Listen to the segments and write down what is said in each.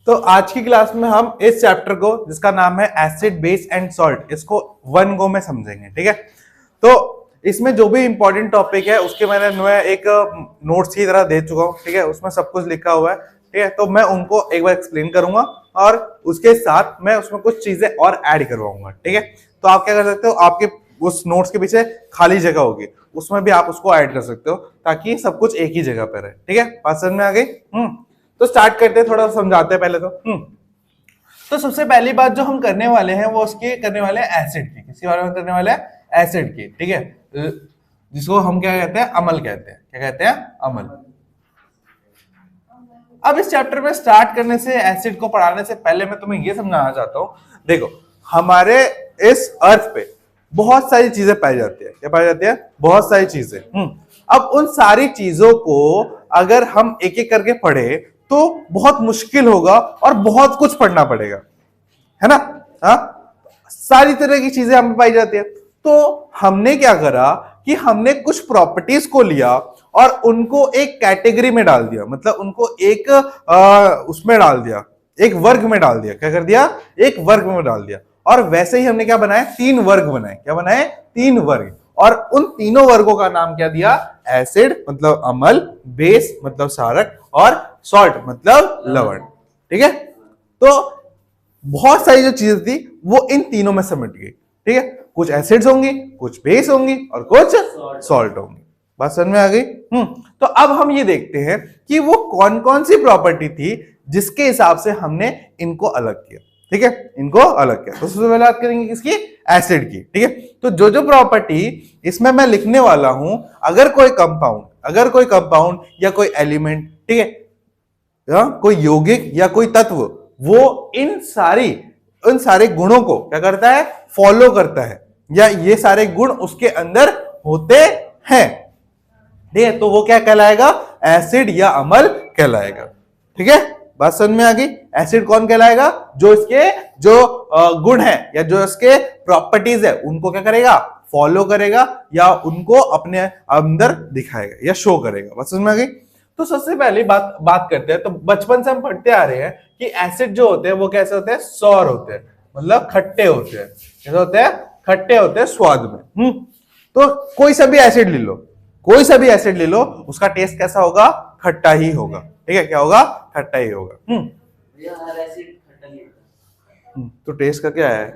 तो आज की क्लास में हम इस चैप्टर को, जिसका नाम है एसिड बेस एंड सॉल्ट, इसको वन गो में समझेंगे। ठीक है, तो इसमें जो भी इंपॉर्टेंट टॉपिक है उसके मैंने एक नोट्स की तरह दे चुका हूँ। ठीक है, उसमें सब कुछ लिखा हुआ है। ठीक है, तो मैं उनको एक बार एक्सप्लेन करूंगा और उसके साथ मैं उसमें कुछ चीजें और ऐड करवाऊंगा। ठीक है, तो आप क्या कर सकते हो, आपके उस नोट्स के पीछे खाली जगह होगी, उसमें भी आप उसको ऐड कर सकते हो ताकि सब कुछ एक ही जगह पर रहे। ठीक है, बात समझ में आ गई? तो स्टार्ट करते हैं, थोड़ा समझाते हैं पहले तो सबसे पहली बात जो हम करने वाले हैं वो उसकी करने वाले हैं एसिड की। किसके बारे में करने वाले हैं? एसिड की। ठीक है, जिसको हम क्या कहते हैं? अम्ल कहते हैं। क्या कहते हैं? अम्ल। अब इस चैप्टर में स्टार्ट करने से, एसिड को पढ़ाने से पहले मैं तुम्हें यह समझाना चाहता हूं। देखो, हमारे इस अर्थ पे बहुत सारी चीजें पाई जाती है। क्या पाई जाती है? बहुत सारी चीजें। अब उन सारी चीजों को अगर हम एक एक करके पढ़े तो बहुत मुश्किल होगा और बहुत कुछ पढ़ना पड़ेगा, है ना? हाँ, सारी तरह की चीजें हमें पाई जाती है। तो हमने क्या करा कि हमने कुछ प्रॉपर्टीज को लिया और उनको एक कैटेगरी में डाल दिया, मतलब उनको एक उसमें डाल दिया, एक वर्ग में डाल दिया। क्या कर दिया? एक वर्ग में डाल दिया। और वैसे ही हमने क्या बनाया? 3 वर्ग बनाए। क्या बनाए? 3 वर्ग। और उन तीनों वर्गों का नाम क्या दिया? एसिड मतलब अम्ल, बेस मतलब क्षारक, और सॉल्ट मतलब लवण। ठीक है, तो बहुत सारी जो चीजें थी वो इन तीनों में समेट गई। ठीक है, कुछ एसिड्स होंगी, कुछ बेस होंगी और कुछ सॉल्ट होंगी। बात समझ में आ गई? तो अब हम ये देखते हैं कि वो कौन कौन सी प्रॉपर्टी थी जिसके हिसाब से हमने इनको अलग किया। ठीक है, इनको अलग किया। तो सबसे पहले बात करेंगे किसकी? एसिड की। ठीक है, तो जो जो प्रॉपर्टी इसमें मैं लिखने वाला हूं, अगर कोई कंपाउंड या कोई एलिमेंट, ठीक है, कोई यौगिक या कोई तत्व, वो इन सारे गुणों को क्या करता है? फॉलो करता है, या ये सारे गुण उसके अंदर होते हैं। ठीक है, तो वो क्या कहलाएगा? एसिड या अम्ल कहलाएगा। ठीक है, बात समझ में आ गई? एसिड कौन कहलाएगा? जो इसके गुण है या जो इसके प्रॉपर्टीज है उनको क्या करेगा? फॉलो करेगा, या उनको अपने अंदर दिखाएगा या शो करेगा। बात समझ में आ गई? तो सबसे पहले बात करते हैं। तो बचपन से हम पढ़ते आ रहे हैं कि एसिड जो होते हैं वो कैसे होते हैं? सौर होते हैं, मतलब खट्टे होते हैं। कैसे होते हैं? खट्टे होते हैं स्वाद में। तो कोई सा भी एसिड ले लो, उसका टेस्ट कैसा होगा? खट्टा ही होगा। ठीक है, क्या होगा? खट्टा ही होगा। तो टेस्ट का क्या है?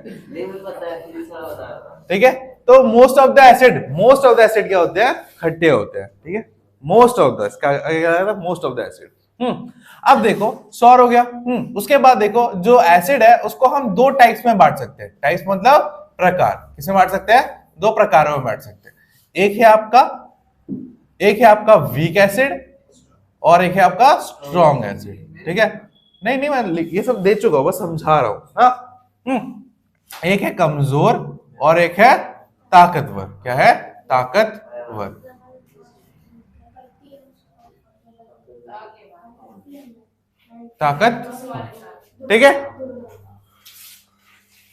ठीक है, तो मोस्ट ऑफ द एसिड क्या होते हैं? खट्टे होते हैं। ठीक है, मोस्ट ऑफ द एसिड। अब देखो, सौर हो गया। उसके बाद देखो, जो एसिड है उसको हम 2 टाइप्स में बांट सकते हैं। टाइप्स मतलब प्रकार। किसमें बांट सकते हैं? 2 प्रकारों में बांट सकते हैं। एक है आपका वीक एसिड और एक है आपका स्ट्रॉन्ग एसिड। ठीक है, नहीं मैं ये सब दे चुका हूं, बस समझा रहा हूं। एक है कमजोर और एक है ताकतवर। क्या है? ताकतवर। ठीक है,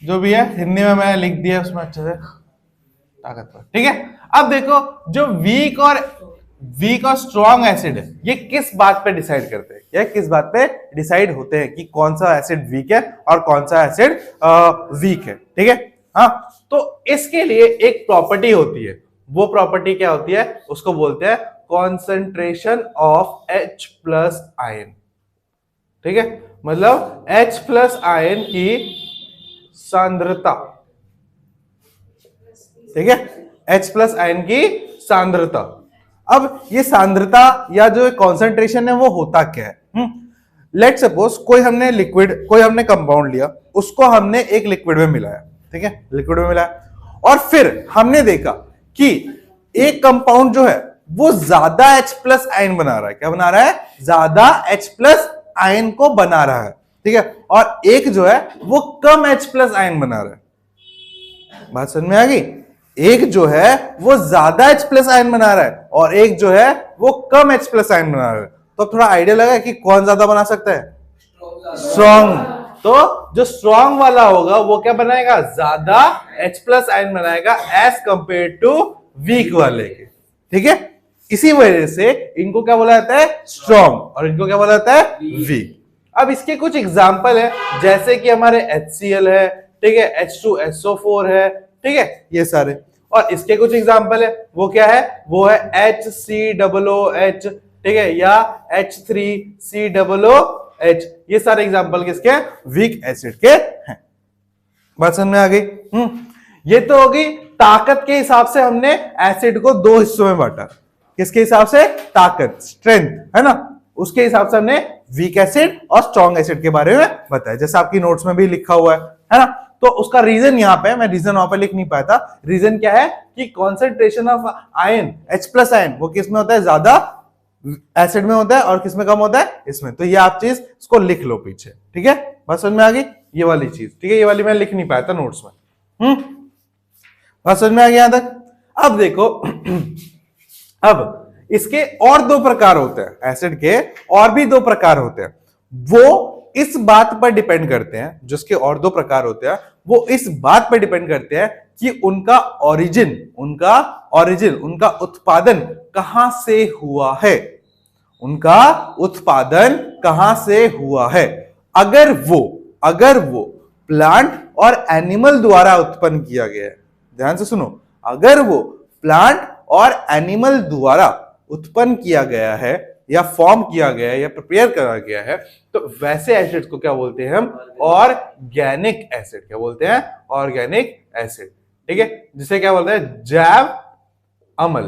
जो भी है हिंदी में मैंने लिख दिया उसमें अच्छे से, ताकतवर। ठीक है, अब देखो, जो वीक और स्ट्रॉन्ग एसिड है, ये किस बात पे डिसाइड करते हैं? ये किस बात पे डिसाइड होते हैं कि कौन सा एसिड वीक है और कौन सा एसिड वीक है? ठीक है, हाँ, तो इसके लिए एक प्रॉपर्टी होती है। वो प्रॉपर्टी क्या होती है? उसको बोलते हैं concentration of H plus ion. ठीक है, मतलब H प्लस आयन की सांद्रता। ठीक है, H प्लस आयन की सांद्रता। अब ये सांद्रता या जो कॉन्सेंट्रेशन है वो होता क्या है? लेट सपोज कोई हमने कंपाउंड लिया, उसको हमने एक लिक्विड में मिलाया। ठीक है, लिक्विड में मिलाया, और फिर हमने देखा कि एक कंपाउंड जो है वो ज्यादा H प्लस आयन बना रहा है। क्या बना रहा है? ज्यादा H प्लस आयन को बना रहा है। ठीक है, और एक जो है वो कम H प्लस आयन बना रहा है। बात समझ में आ गई? एक जो है वो ज्यादा H प्लस आयन बना रहा है और एक जो है वो कम H प्लस आयन बना रहा है। तो थोड़ा आइडिया लगा कि कौन ज्यादा बना सकता है? स्ट्रॉन्ग। तो जो स्ट्रॉन्ग वाला होगा वो क्या बनाएगा? ज्यादा H प्लस आयन बनाएगा एज कंपेयर टू वीक वाले के। ठीक है, इसी वजह से इनको क्या बोला जाता है? स्ट्रॉन्ग, और इनको क्या बोला जाता है? वीक। अब इसके कुछ एग्जाम्पल है, जैसे कि हमारे HCl है, ठीक है, H2SO4 है, ठीक है, ये सारे। और इसके कुछ एग्जाम्पल है, वो क्या है, वो है HCOOH, ठीक है, या H3COOH। ये सारे एग्जाम्पल किसके हैं, वीक एसिड के हैं। बात समझ में आ गई। ये तो होगी ताकत के हिसाब से, हमने एसिड को दो हिस्सों में बांटा। किसके हिसाब से, ताकत, स्ट्रेंथ, है ना, उसके हिसाब से हमने वीक एसिड और स्ट्रॉन्ग एसिड के बारे में बताया, जैसे आपकी नोट्स में भी लिखा हुआ है ना। तो उसका रीजन यहाँ पे, मैं रीजन वहां पे लिख नहीं पाया था। रीजन क्या है कि concentration of ion, H+ ion, वो किसमें होता है, ज्यादा एसिड में होता है, और किसमें कम होता है, इसमें। तो ये आप चीज इसको लिख लो पीछे, ठीक है, बस समझ में आ गई ये वाली चीज, ठीक है, ये वाली मैं लिख नहीं पाया था नोट्स में। बस समझ में आ गया यहां तक। अब देखो अब इसके और दो प्रकार होते हैं, एसिड के और भी दो प्रकार होते हैं। वो इस बात पर डिपेंड करते हैं, जिसके और दो प्रकार होते हैं, वो इस बात पर डिपेंड करते हैं कि उनका ओरिजिन, उनका उत्पादन कहां से हुआ है, उनका उत्पादन कहां से हुआ है। अगर वो प्लांट और एनिमल द्वारा उत्पन्न किया गया है, ध्यान से सुनो, अगर वो प्लांट और एनिमल द्वारा उत्पन्न किया गया है, या फॉर्म किया गया है, या प्रिपेयर करा गया है, तो वैसे एसिड को क्या बोलते हैं हम, ऑर्गेनिक एसिड। क्या बोलते हैं, ऑर्गेनिक एसिड, ठीक है, जिसे क्या बोलते हैं, जैव अम्ल,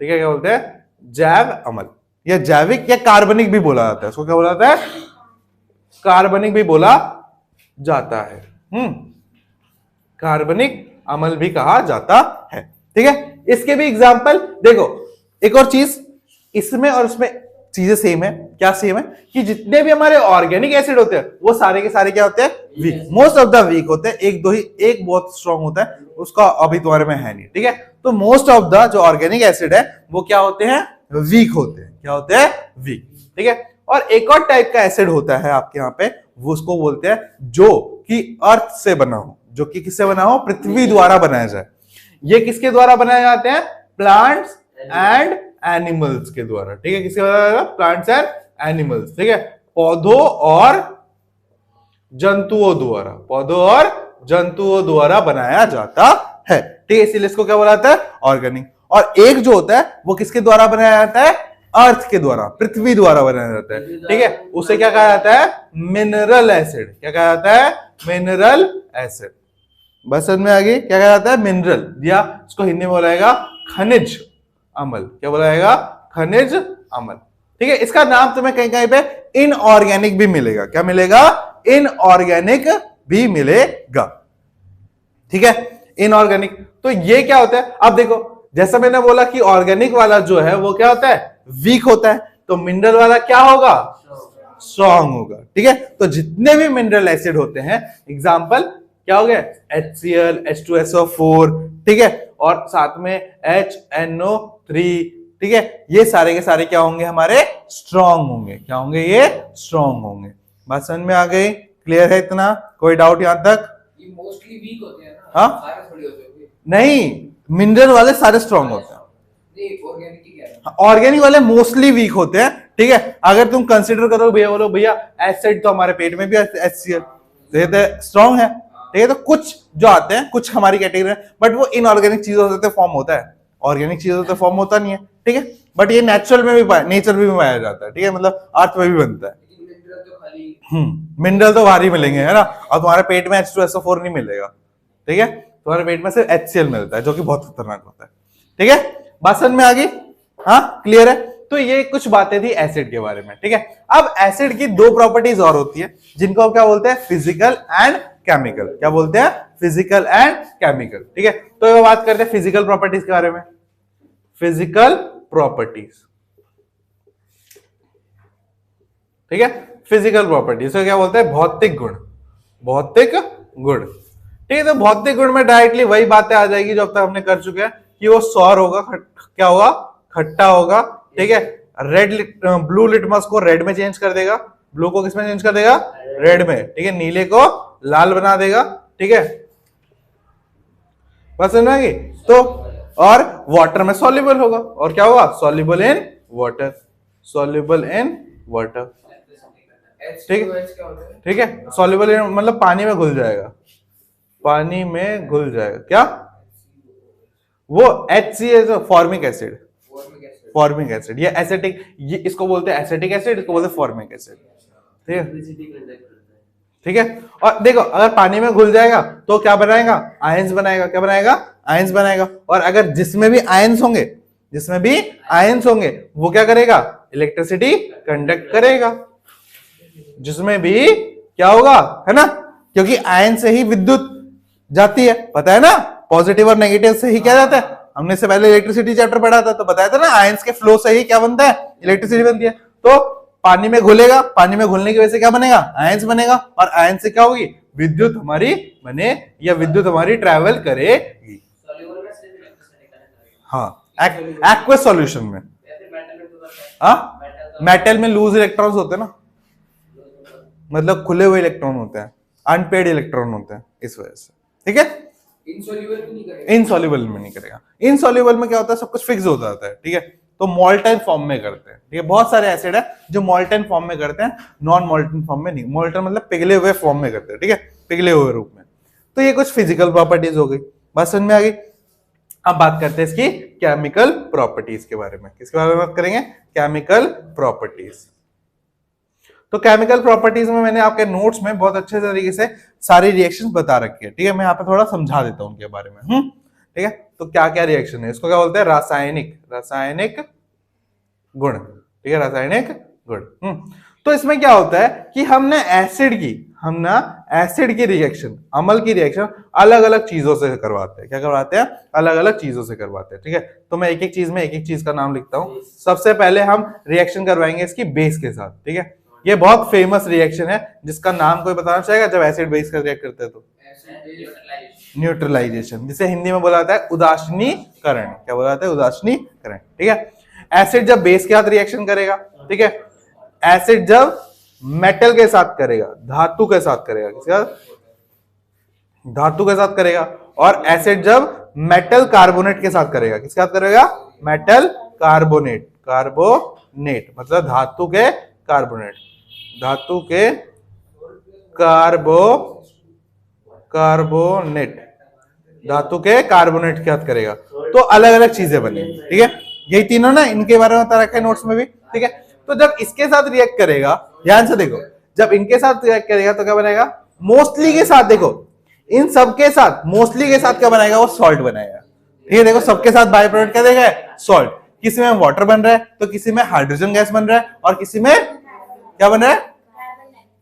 ठीक है, क्या बोलते हैं, जैव अम्ल, या जैविक या कार्बनिक भी बोला जाता है, इसको क्या बोला जाता है, कार्बनिक भी बोला जाता है। कार्बनिक अम्ल भी कहा जाता है, ठीक है। इसके भी एग्जाम्पल देखो। एक और चीज, इसमें और उसमें चीजें सेम है। क्या सेम है, कि जितने भी हमारे ऑर्गेनिक एसिड होते हैं, वो सारे के सारे क्या होते हैं, weak, most of the weak होते हैं। एक दो ही, एक बहुत स्ट्रॉन्ग होता है, उसका अभी तुम्हारे में है नहीं, ठीक है। तो मोस्ट ऑफ द जो ऑर्गेनिक एसिड है, वो क्या होते हैं, वीक होते हैं। क्या होते हैं, वीक, ठीक है। और एक और टाइप का एसिड होता है आपके यहाँ पे, वो उसको बोलते हैं जो कि अर्थ से बना हो, जो कि किससे बना हो, पृथ्वी द्वारा बनाया जाए। ये किसके द्वारा बनाए जाते हैं, प्लांट्स एंड एनिमल्स के द्वारा, ठीक है, किसके द्वारा, प्लांट्स एंड एनिमल्स, ठीक है, पौधों और जंतुओं द्वारा, पौधों और जंतुओं द्वारा बनाया जाता है, ठीक है। इसीलिए इसको क्या बोला जाता है, ऑर्गेनिक। और एक जो होता है, वो किसके द्वारा बनाया जाता है, अर्थ के द्वारा, पृथ्वी द्वारा बनाया जाता है, ठीक है, उसे क्या कहा जाता है, मिनरल एसिड। क्या कहा जाता है, मिनरल एसिड। बस समझ में आ गई, क्या कहा जाता है, मिनरल, या इसको हिंदी में बोला जाएगा खनिज अम्ल। क्या बोला जाएगा, खनिज अम्ल, ठीक है। इसका नाम तुम्हें कहीं कहीं पे इनऑर्गेनिक भी मिलेगा। क्या मिलेगा, इनऑर्गेनिक भी मिलेगा, ठीक है, इनऑर्गेनिक। तो ये क्या होता है, अब देखो, जैसा मैंने बोला कि ऑर्गेनिक वाला जो है वो क्या होता है, वीक होता है, तो मिनरल वाला क्या होगा, स्ट्रॉन्ग होगा, ठीक है। तो जितने भी मिनरल एसिड होते हैं, एग्जांपल क्या हो गया, HCl, H2SO4, ठीक है, और साथ में HNO3, ठीक है, ये सारे के सारे क्या होंगे, हमारे स्ट्रॉन्ग होंगे। क्या होंगे, ये स्ट्रॉन्ग होंगे। बात समझ में आ गई, क्लियर है इतना, कोई डाउट यहां तक? ये मोस्टली वीक होते हैं ना, हाँ, सारे थोड़ी होते हैं। नहीं, मिनरल वाले सारे स्ट्रॉन्ग होते हैं, ऑर्गेनिक की कह रहा हूं। ऑर्गेनिक वाले मोस्टली वीक होते हैं, ठीक है। अगर तुम कंसीडर करो, भैया बोलो भैया एसिड तो हमारे पेट में भी HCl, स्ट्रॉन्ग है, ठीक है। तो कुछ जो आते हैं, कुछ हमारी कैटेगरी में, बट वो इनऑर्गेनिक चीजों से फॉर्म होता है, ऑर्गेनिक चीजों से फॉर्म होता नहीं है, ठीक है। बट ये नेचुरल में भी, नेचर में भी पाया जाता है, ठीक है, मतलब अर्थ में भी बनता है। मिनरल तो बाहर ही मिलेंगे, है ना, और तुम्हारे पेट में H2SO4 नहीं मिलेगा, ठीक है, तुम्हारे पेट में सिर्फ HCl मिलता है, जो कि बहुत खतरनाक होता है, ठीक है। बात समझ में आ गई, हाँ, क्लियर है। तो ये कुछ बातें थी एसिड के बारे में, ठीक है। अब एसिड की दो प्रॉपर्टीज और होती है, जिनको क्या बोलते हैं, फिजिकल एंड केमिकल। क्या बोलते हैं, फिजिकल एंड केमिकल, ठीक है। तो ये बात करते हैं फिजिकल प्रॉपर्टीज के बारे में। फिजिकल प्रॉपर्टीज, ठीक है, फिजिकल प्रॉपर्टीज क्या बोलते हैं, भौतिक गुण, भौतिक गुण, ठीक है। तो भौतिक गुण में डायरेक्टली वही बातें आ जाएगी जो अब तक हमने कर चुके हैं, कि वो सौर होगा, क्या होगा, खट्टा होगा, ठीक है। ब्लू लिटमस को रेड में चेंज कर देगा, ब्लू को किस में चेंज कर देगा, रेड में, ठीक है। नीले को लाल बना देगा, ठीक है। बस समझ में, तो और वाटर में सॉल्युबल होगा, और क्या होगा, soluble in water, soluble in water, ठीक है, H2OH क्या होता है? ठीक है, सॉल्युबल मतलब पानी में घुल जाएगा, पानी में घुल जाएगा क्या, वो HCl formic acid, Formic acid. Formic acid, ये एसिटिक, ये इसको बोलते हैं एसिटिक एसिड, इसको बोलते हैं फॉर्मिक एसिड, ठीक है, ठीक है। और देखो अगर पानी में घुल जाएगा तो क्या बनाएगा, आयंस बनाएगा, क्या बनाएगा, आयंस बनाएगा। और अगर जिसमें भी आयंस होंगे, जिसमें भी आयंस होंगे वो क्या करेगा, इलेक्ट्रिसिटी कंडक्ट करेगा, जिसमें भी क्या होगा, है ना, क्योंकि आयन से ही विद्युत जाती है, पता है ना, पॉजिटिव और नेगेटिव से ही क्या जाता है, हमने से पहले इलेक्ट्रिसिटी चैप्टर पढ़ा था तो बताया था ना, आयंस के फ्लो से ही क्या बनता है, इलेक्ट्रिसिटी बनती है। तो पानी में घुलेगा, पानी में घुलने की वजह से क्या बनेगा, आयंस बनेगा, और आयन से क्या होगी, विद्युत हमारी बने, या विद्युत हमारी ट्रैवल करेगी। Soluble में सिर्फ electricity connect करेगा। हाँ, एक्वस सॉल्यूशन में, या फिर metal में तो करता है। हाँ, Metal मेटल में लूज इलेक्ट्रॉन्स होते हैं ना, मतलब खुले हुए इलेक्ट्रॉन होते हैं, अनपेड इलेक्ट्रॉन होते हैं, इस वजह से, ठीक है। insoluble भी नहीं करेगा। इनसॉल्युबल में नहीं करेगा, इनसॉल्युबल में क्या होता है, सब कुछ फिक्स हो जाता है, ठीक है, तो मोल्टन फॉर्म में करते हैं, ठीक है, बहुत सारे एसिड है जो मोल्टन फॉर्म में करते हैं, नॉन मोल्टन फॉर्म में नहीं, मोल्टन मतलब पिघले हुए फॉर्म में करते हैं, ठीक है, पिघले हुए रूप में। तो ये कुछ फिजिकल प्रॉपर्टीज हो गई, बात समझ में आ गई। अब बात करते हैं इसकी केमिकल प्रॉपर्टीज के बारे में, किसके बारे में बात करेंगे, केमिकल प्रॉपर्टीज। तो केमिकल प्रॉपर्टीज में मैंने आपके नोट्स में बहुत अच्छे तरीके से सारी रिएक्शंस बता रखी है, ठीक है, मैं यहाँ पे थोड़ा समझा देता हूँ उनके बारे में, ठीक है। तो क्या क्या रिएक्शन है, इसको क्या बोलते हैं, रासायनिक, रासायनिक गुण, ठीक है, रासायनिक गुण। तो इसमें क्या होता है कि हमने एसिड की रिएक्शन, अम्ल की रिएक्शन अलग अलग चीजों से करवाते हैं, क्या करवाते हैं, अलग अलग चीजों से करवाते हैं, ठीक है। तो मैं एक एक चीज में एक एक चीज का नाम लिखता हूं। सबसे पहले हम रिएक्शन करवाएंगे इसकी बेस के साथ, ठीक है, ये बहुत फेमस रिएक्शन है जिसका नाम कोई बताना चाहेगा, जब एसिड बेस का रिएक्ट करते हैं तो न्यूट्रलाइजेशन, जिसे हिंदी में बोला जाता है उदासीनीकरण, क्या बोला जाता है, उदासीनीकरण, ठीक है। एसिड जब बेस के साथ रिएक्शन करेगा, ठीक है, एसिड जब मेटल के साथ करेगा, धातु के साथ करेगा, किसके साथ, धातु के साथ करेगा, और एसिड जब मेटल कार्बोनेट के साथ करेगा, किसके साथ करेगा, मेटल कार्बोनेट, कार्बोनेट मतलब धातु के कार्बोनेट, धातु के कार्बोनेट, धातु के कार्बोनेट के साथ करेगा, तो अलग अलग चीजें बनेगी, ठीक है। यही तीनों ना, इनके बारे में बता रखा है नोट्स में भी, ठीक है। तो जब इसके साथ रिएक्ट करेगा, ध्यान से देखो, जब इनके साथ रिएक्ट करेगा तो क्या बनेगा, मोस्टली के साथ, देखो इन सबके साथ, मोस्टली के साथ क्या बनाएगा, वो सॉल्ट बनाएगा, ठीक है। देखो सबके साथ बाय प्रोडक्ट क्या देगा, सॉल्ट, किसी में वाटर बन रहा है तो किसी में हाइड्रोजन गैस बन रहा है, और किसी में क्या बन रहा है,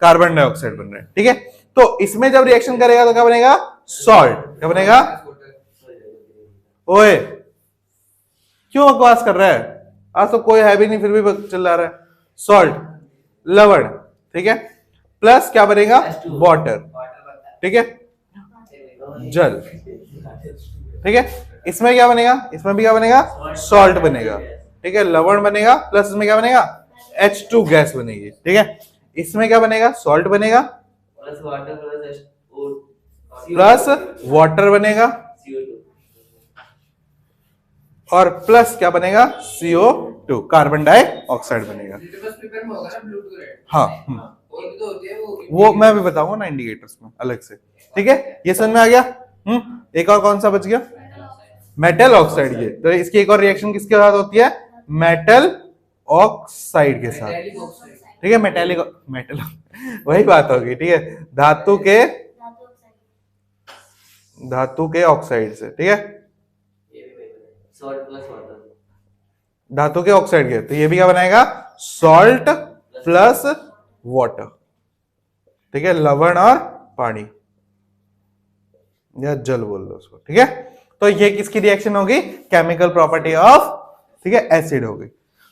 कार्बन डाइऑक्साइड बन रहा है, ठीक है। तो इसमें जब रिएक्शन करेगा तो क्या बनेगा, सॉल्ट, क्या बनेगा, ओए क्यों बकवास कर रहा है, आज तो कोई है भी नहीं फिर भी चिल्ला रहा है, सॉल्ट, लवण, ठीक है, प्लस क्या बनेगा, वाटर, ठीक है, जल, ठीक है। इसमें क्या बनेगा, इसमें भी क्या बनेगा, सॉल्ट बनेगा, ठीक है, लवण बनेगा, प्लस इसमें क्या बनेगा, H2 गैस बनेगी, ठीक है। इसमें क्या बनेगा, सॉल्ट बनेगा, प्लस वाटर बनेगा, और प्लस क्या बनेगा, CO2 कार्बन डाइऑक्साइड बनेगा, लिटमस पेपर में होगा ना ब्लू टू रेड। हाँ, और भी तो होती है वो मैं अभी बताऊंगा ना इंडिकेटर्स में अलग से, ठीक है। ये समझ में आ गया। एक और कौन सा बच गया, मेटल ऑक्साइड, ये तो इसकी एक और रिएक्शन किसके साथ होती है, मेटल ऑक्साइड के साथ, मेटालिक ऑक्साइड। ठीक है, मेटेलिक मेटल वही बात होगी, ठीक है, धातु के ऑक्साइड से, ठीक है, धातु के ऑक्साइड के, तो ये भी क्या बनाएगा, सॉल्ट प्लस वाटर, ठीक है, लवण और पानी या जल बोल दो उसको, ठीक है। तो ये किसकी रिएक्शन होगी, केमिकल प्रॉपर्टी ऑफ, ठीक है, एसिड होगी।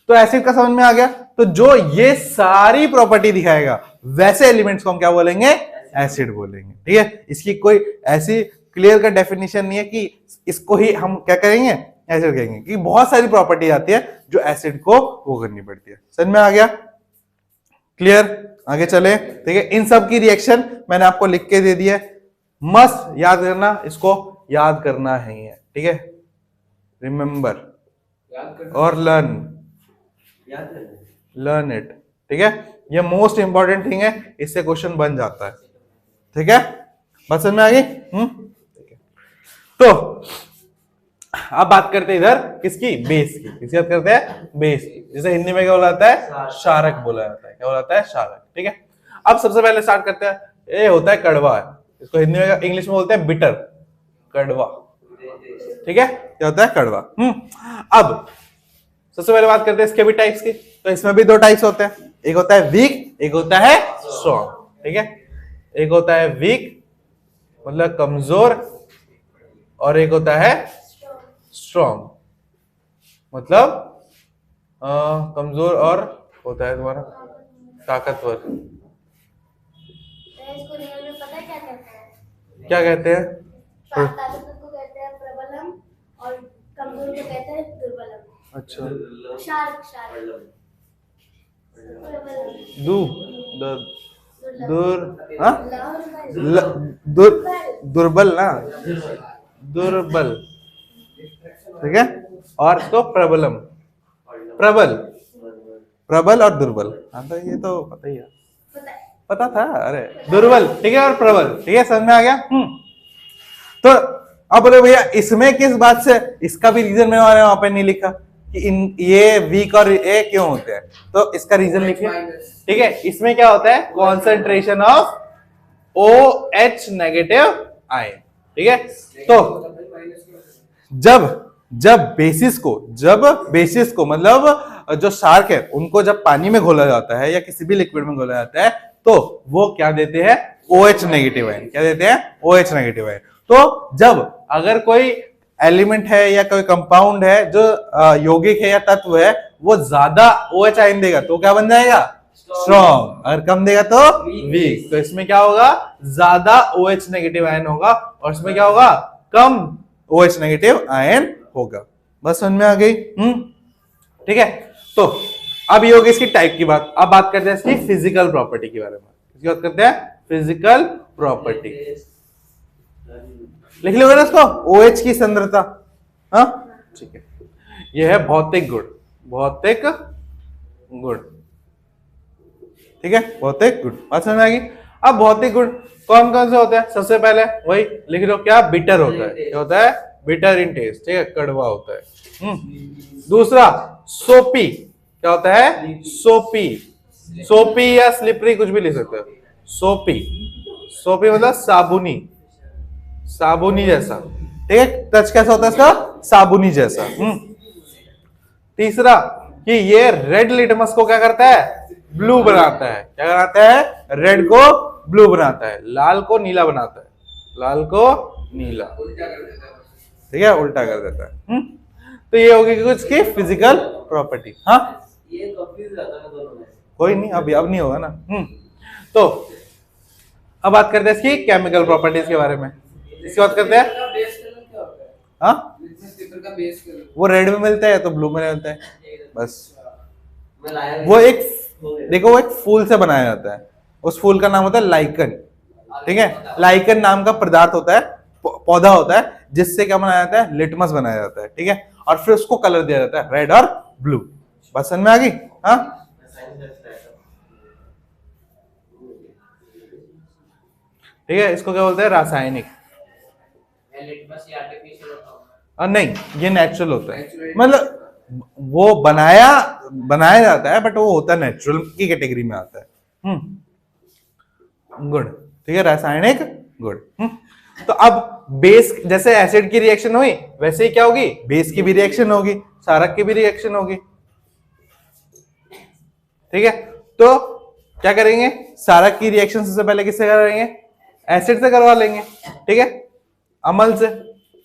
तो एसिड का समझ में आ गया। तो जो ये सारी प्रॉपर्टी दिखाएगा वैसे एलिमेंट्स को हम क्या बोलेंगे, एसिड बोलेंगे, ठीक है। इसकी कोई ऐसी क्लियर का डेफिनेशन नहीं है कि इसको ही हम क्या करेंगे, एसिड कहेंगे, कि बहुत सारी प्रॉपर्टी आती है जो एसिड को वो करनी पड़ती है। समझ में आ गया, क्लियर, आगे चले, ठीक है। इन सब की रिएक्शन मैंने आपको लिख के दे दी है, मस्त याद करना, इसको याद करना है, ठीक है, रिमेंबर और लर्न इट, ठीक है, ये मोस्ट इंपॉर्टेंट थिंग है, इससे क्वेश्चन बन जाता है। ठीक है, बात समझ में आ गई? ठीक है, तो अब बात करते हैं इधर किसकी, बेस की। किसकी बात करते हैं? बेस की। जिसे हिंदी में क्या बोला जाता है? क्षारक बोला जाता है। क्या बोला जाता है? क्षारक। ठीक है, अब सबसे पहले स्टार्ट करते हैं, ये होता है कड़वा है, इसको हिंदी में इंग्लिश में बोलते हैं बिटर, कड़वा। ठीक है, क्या होता है? कड़वा। अब सबसे पहले बात करते हैं इसके भी टाइप्स की। तो इसमें भी दो टाइप्स होते हैं, एक होता है वीक, एक होता है स्ट्रॉन्ग। ठीक है, एक होता है वीक मतलब कमजोर, और एक होता है स्ट्रॉन्ग मतलब कमजोर और होता है तुम्हारा ताकतवर। इसको रियल में पता है क्या कहते हैं? क्या कहते हैं? ताकतवर को कहते हैं प्रबलम और कमजोर को कहते हैं दुर्बलम। अच्छा, शार्क शार्क प्रबलम दू द दुर हाँ? दुर्बल दुर्बल ना, दुर्बल। ठीक है, और इसको प्रबलम, प्रबल, प्रबल और दुर्बल। हाँ तो ये तो पता ही है, पता है। पता था। अरे दुर्बल, ठीक है, और प्रबल। ठीक है, समझ में आ गया? तो अब बोले भैया इसमें किस बात से, इसका भी रीजन मैंने वहां पे नहीं लिखा कि इन ये वीक और ए क्यों होते हैं, तो इसका रीजन लिखिए। ठीक है, इसमें क्या होता है? Concentration of OH negative ion. ठीक है, तो जब जब बेसिस को मतलब जो शार्क है उनको जब पानी में घोला जाता है या किसी भी लिक्विड में घोला जाता है तो वो क्या देते हैं? OH negative ion. क्या देते हैं? OH negative ion. तो जब अगर कोई एलिमेंट है या कोई कंपाउंड है जो यौगिक है या तत्व है वो ज्यादा OH आयन देगा तो क्या बन जाएगा? स्ट्रॉन्ग। अगर कम देगा तो वीक। तो इसमें क्या होगा? ज्यादा OH नेगेटिव आयन होगा, और इसमें क्या होगा? कम OH नेगेटिव आयन होगा। बस समझ में आ गई? ठीक है, तो अब ये होगी इसकी टाइप की बात। अब बात करते हैं इसकी फिजिकल प्रॉपर्टी के बारे में। इसकी बात करते हैं फिजिकल प्रॉपर्टी। लिख लोगे ना इसको, OH की सांद्रता। हाँ ठीक है, ये है भौतिक गुण, भौतिक गुण। ठीक है, भौतिक गुण। बात समझ में आ गई? अब भौतिक गुण कौन कौन से होते हैं? सबसे पहले वही लिख लो, क्या? बिटर होता है। क्या होता है? Bitter in taste. ठीक है, कड़वा होता है। दूसरा सोपी। क्या होता है? सोपी। सोपी या स्लिपरी कुछ भी लिख सकते हो। सोपी, सोपी मतलब साबुनी, साबुनी जैसा। ठीक है, टच कैसा होता है इसका? साबुनी जैसा। तीसरा कि ये रेड लिटमस को क्या करता है? ब्लू बनाता है। क्या बनाता है? रेड को ब्लू बनाता है, लाल को नीला बनाता है, लाल को नीला। ठीक है, उल्टा कर देता है। तो ये होगी कुछ की फिजिकल प्रॉपर्टी। हाँ, ये कंफ्यूज रहता है दोनों में। कोई नहीं, अब नहीं होगा ना। तो अब बात करते हैं इसकी केमिकल प्रॉपर्टीज के बारे में। इसकी बात करते हैं। बेस कलर क्या होता है? हाँ, लिटमस पेपर का बेस कलर वो रेड में मिलता है तो ब्लू में मिलता है बस। मैं लाया वो एक देखो, वो एक फूल से बनाया जाता है, उस फूल का नाम होता है लाइकन। ठीक है, लाइकन नाम का पदार्थ होता है, पौधा होता है, जिससे क्या बनाया जाता है? लिटमस बनाया जाता है। ठीक है, और फिर उसको कलर दिया जाता है रेड और ब्लू। बस समझ में आ गई? हाँ, ठीक है, इसको क्या बोलते हैं? रासायनिक। लिटमस ये आर्टिफिशियल होता है। नहीं, ये नेचुरल होता है, मतलब वो बनाया जाता है बट वो होता है नेचुरल की कैटेगरी में आता है। गुण। ठीक है, रासायनिक गुण। तो अब बेस, जैसे एसिड की रिएक्शन हुई वैसे ही क्या होगी? बेस की भी रिएक्शन होगी, क्षारक की भी रिएक्शन होगी। ठीक है, तो क्या करेंगे? क्षारक की रिएक्शन सबसे पहले किससे करेंगे? एसिड से करवा लेंगे। ठीक है, अम्ल से।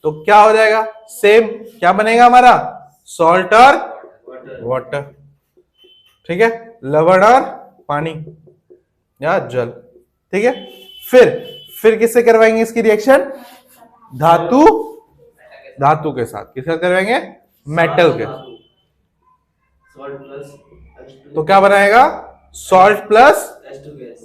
तो क्या हो जाएगा? सेम क्या बनेगा हमारा? सॉल्ट और वाटर। ठीक है, लवण और पानी या जल। ठीक है, फिर किससे करवाएंगे इसकी रिएक्शन? धातु के साथ। किसके साथ करवाएंगे? मेटल के। तो क्या बनाएगा? Salt plus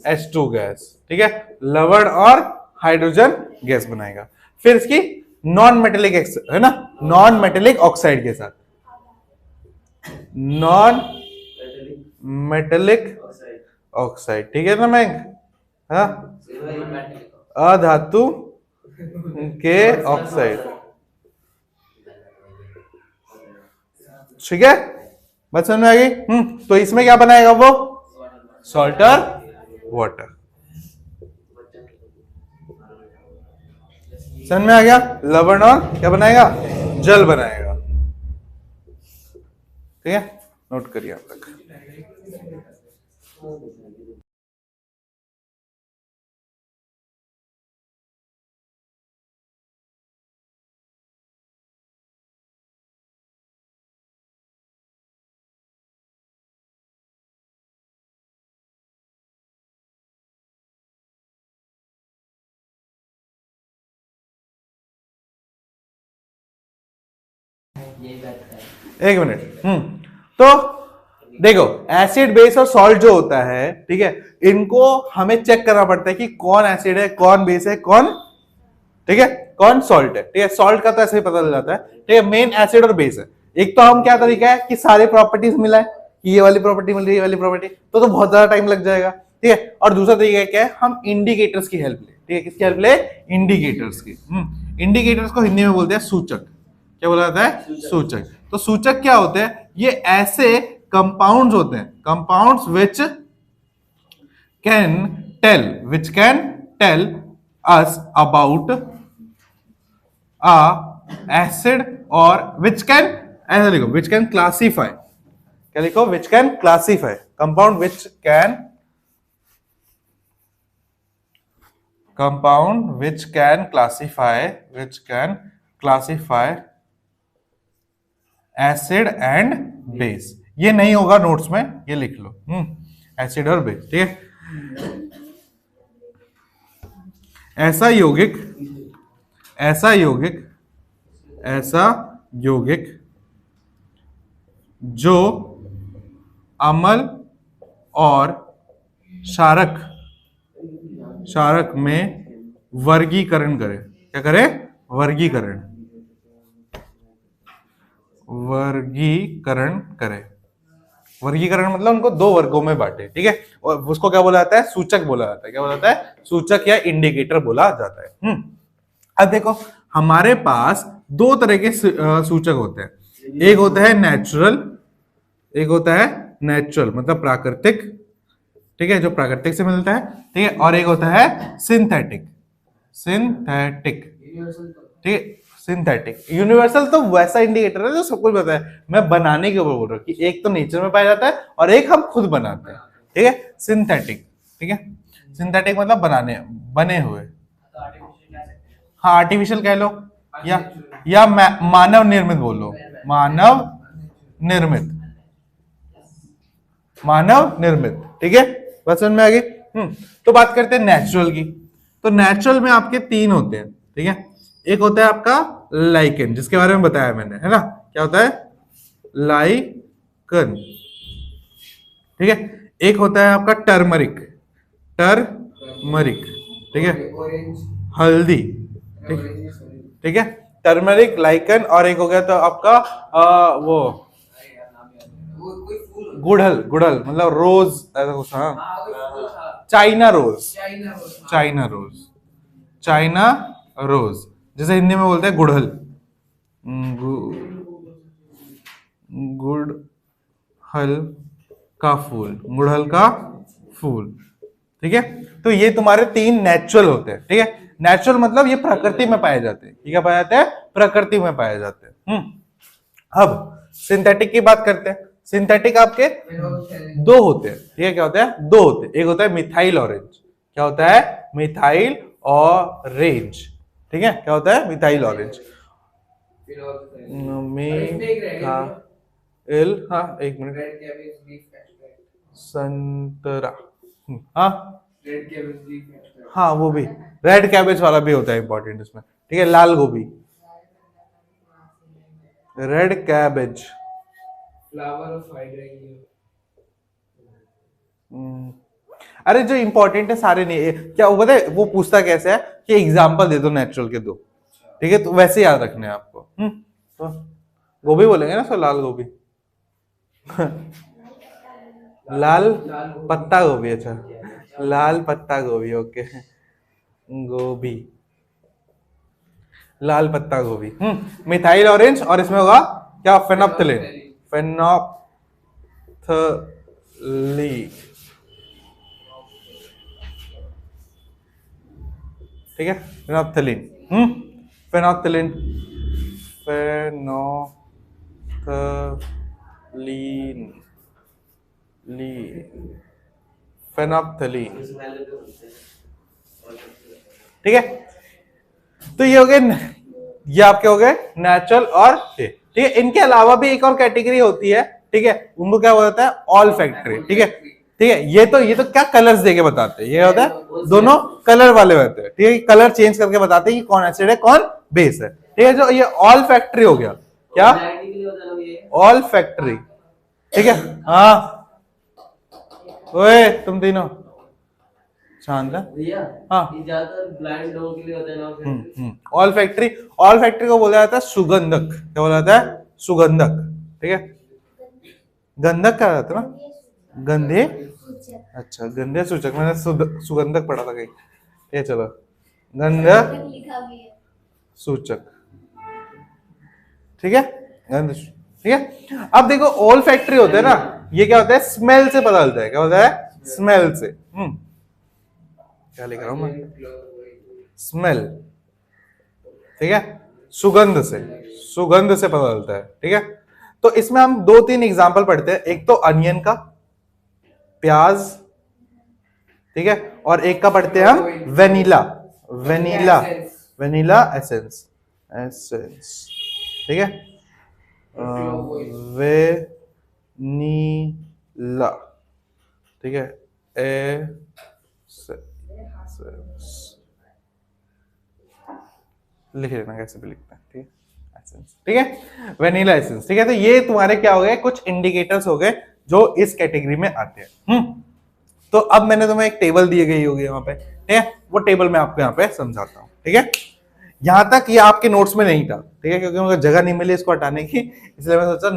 H2 gas. ठीक है, लवण और हाइड्रोजन गैस बनाएगा। फिर इसकी नॉन मेटेलिक है ना, नॉन मेटेलिक ऑक्साइड के साथ, नॉन मेटेलिक ऑक्साइड, ठीक है ना मैंग? हाँ, सिल्वर मेटल लिखो। अधातु के ऑक्साइड, ठीक है? बात समझ में आ गई? तो इसमें क्या बनाएगा वो? Salter water. समझ में आ गया? लवण और क्या बनाएगा? जल बनाएगा, ठीक है? नोट करिए आप तक। ये बैठता है। एक मिनट। तो देखो, एसिड बेस और सॉल्ट जो होता है, ठीक है, इनको हमें चेक करना पड़ता है कि कौन एसिड है, कौन बेस है, कौन, ठीक है, कौन सॉल्ट है, ठीक है? सॉल्ट का तो ऐसे ही पता चल जाता है, ठीक है? मेन एसिड और बेस है। एक तो हम क्या तरीका है कि सारे प्रॉपर्टीज मिला है कि ये वाली प्रॉपर्टी मिल रही है, ये वाली प्रॉपर्टी, तो बहुत ज्यादा टाइम लग जाएगा, ठीक है? और दूसरा तरीका क्या है, हम इंडिकेटर्स की हेल्प ले, ठीक है? किसकी हेल्प ले? इंडिकेटर्स की। इंडिकेटर्स को हिंदी में बोलते हैं सूचक। क्या बोला जाता है? सूचक। तो सूचक क्या होते हैं? ये ऐसे कंपाउंड्स होते हैं, compounds which can tell us about a acid, or which can, ऐसा लिखो, which can classify, क्या लिखो? which can classify, compound which can classify acid and base. ये नहीं होगा नोट्स में, ये लिख लो, एसिड और बेस, ठीक है? ऐसा यौगिक जो अम्ल और क्षारक में वर्गीकरण करे। क्या करे? वर्गीकरण करे। वर्गीकरण मतलब उनको दो वर्गों में बांटे, ठीक है? और उसको क्या बोला जाता है? सूचक बोला जाता है। क्या बोला जाता है? सूचक या इंडिकेटर बोला जाता है। अब देखो, हमारे पास दो तरह के सूचक होते हैं। एक होता है नेचुरल, मतलब प्राकृतिक, ठीक है, जो प्राकृतिक से मिलता है, ठीक है? और एक होता है सिंथेटिक, ठीक है? सिंथेटिक। यूनिवर्सल तो वैसा इंडिकेटर है जो सब कुछ पता है। मैं बनाने के ऊपर बोल रहा हूँ कि एक तो नेचर में पाया जाता है और एक हम खुद बनाते हैं, ठीक है? सिंथेटिक, ठीक है? सिंथेटिक मतलब बने हुए। हाँ, आर्टिफिशियल कह लो, या मानव निर्मित बोलो, मानव निर्मित, ठीक है? बात समझ में आ गई? तो बात करते हैं नेचुरल की। तो नेचुरल में आपके तीन होते हैं, ठीक है? एक होता है आपका लाइकन, जिसके बारे में बताया मैंने, है ना? क्या होता है? लाइकन, ठीक है? एक होता है आपका टर्मरिक, ठीक है? हल्दी, ठीक है? टर्मरिक, लाइकन, और एक हो गया तो आपका वो गुड़हल मतलब रोज, ऐसा कुछ। हाँ, चाइना रोज, जैसे हिंदी में बोलते हैं गुड़हल, गुड़हल का फूल, ठीक है? तो ये तुम्हारे तीन नेचुरल होते हैं, ठीक है? नेचुरल मतलब ये प्रकृति में पाए जाते हैं। ये क्या पाए जाते हैं? प्रकृति में पाए जाते हैं। अब सिंथेटिक की बात करते हैं। सिंथेटिक आपके दो होते हैं, ठीक है? क्या होता है? दो होते हैं। एक होता है मिथाइल ऑरेंज। क्या होता है? मिथाइल ऑरेंज, ठीक है? क्या होता है? Methyl orange. हाँ, एक मिनट, संतरा, हाँ हाँ, वो भी रेड कैबेज वाला भी होता है इंपॉर्टेंट इसमें, ठीक है? लाल गोभी, red cabbage, flower of hydrangea. अरे जो इंपॉर्टेंट है सारे नहीं, क्या वो पता है? वो पूछता कैसे है कि एग्जांपल दे दो नेचुरल के दो, ठीक है? तो वैसे याद रखने हैं आपको। तो गोभी बोलेंगे ना, सो लाल गोभी। लाल पत्ता गोभी, अच्छा लाल पत्ता गोभी, ओके गोभी, लाल पत्ता गोभी। मिथाइल ऑरेंज, और इसमें होगा क्या, फेनोप्थलीन, फेनोप्थलीन, ठीक है, फेनोप्थलीन, फेनोप्थलीन, फेनोप्थलीन, फेनोप्थलीन, ठीक है। तो ये हो गए, ये आपके हो गए नेचुरल और ये, ठीक है। इनके अलावा भी एक और कैटेगरी होती है, ठीक है, उनको क्या बोलता है, ऑल फैक्ट्री, ठीक है, ठीक है। ये तो क्या कलर्स देके बताते हैं, ये होता है दोनों कलर वाले होते हैं, ठीक है, कलर चेंज करके बताते हैं कि कौन एसिड है कौन बेस है, ठीक है। जो ये ऑल फैक्ट्री हो गया, क्या ऑल फैक्ट्री, ठीक है। हाँ ओए तुम तीनों शांत है, भैया हाँ। ये ज्यादातर ब्लाइंड लोगों के लिए होता है ना ऑल फैक्ट्री, ऑल फैक्ट्री को बोला जाता है सुगंधक, क्या बोला जाता है, सुगंधक, ठीक है। गंधक क्या रहता है ना, गंधे, अच्छा गंधे सूचक, मैंने सुगंधक पढ़ा था कहीं, ठीक है चलो, गंधक लिखा भी है। सूचक, ठीक है, गंध, ठीक है। अब देखो ऑल फैक्ट्री होते हैं ना, ये क्या होता है, स्मेल से पता चलता है, क्या होता है, स्मेल से, क्या लिख रहा हूं मैं, स्मेल, ठीक है, सुगंध से, सुगंध से पता चलता है, ठीक है। तो इसमें हम 2-3 एग्जांपल पढ़ते हैं, एक तो अनियन का, प्याज, ठीक है, और एक का पढ़ते हैं हम vanilla, vanilla, vanilla essence, essence, ठीक है, वेनिला, ठीक है, लिख लेना कैसे भी लिखते हैं, ठीक है, एसेंस, ठीक है, वेनिला एसेंस, ठीक है। तो ये तुम्हारे क्या हो गए, कुछ इंडिकेटर्स हो गए जो इस कैटेगरी में आते हैं। तो अब मैंने तुम्हें एक टेबल दी गई होगी वहां पे, ठीक है, वो टेबल मैं आपको यहाँ पे समझाता हूँ, ठीक है। यहां तक ये आपके नोट्स में नहीं था, ठीक है, क्योंकि मुझे जगह नहीं मिली इसको हटाने की, इसलिए मैं सोचा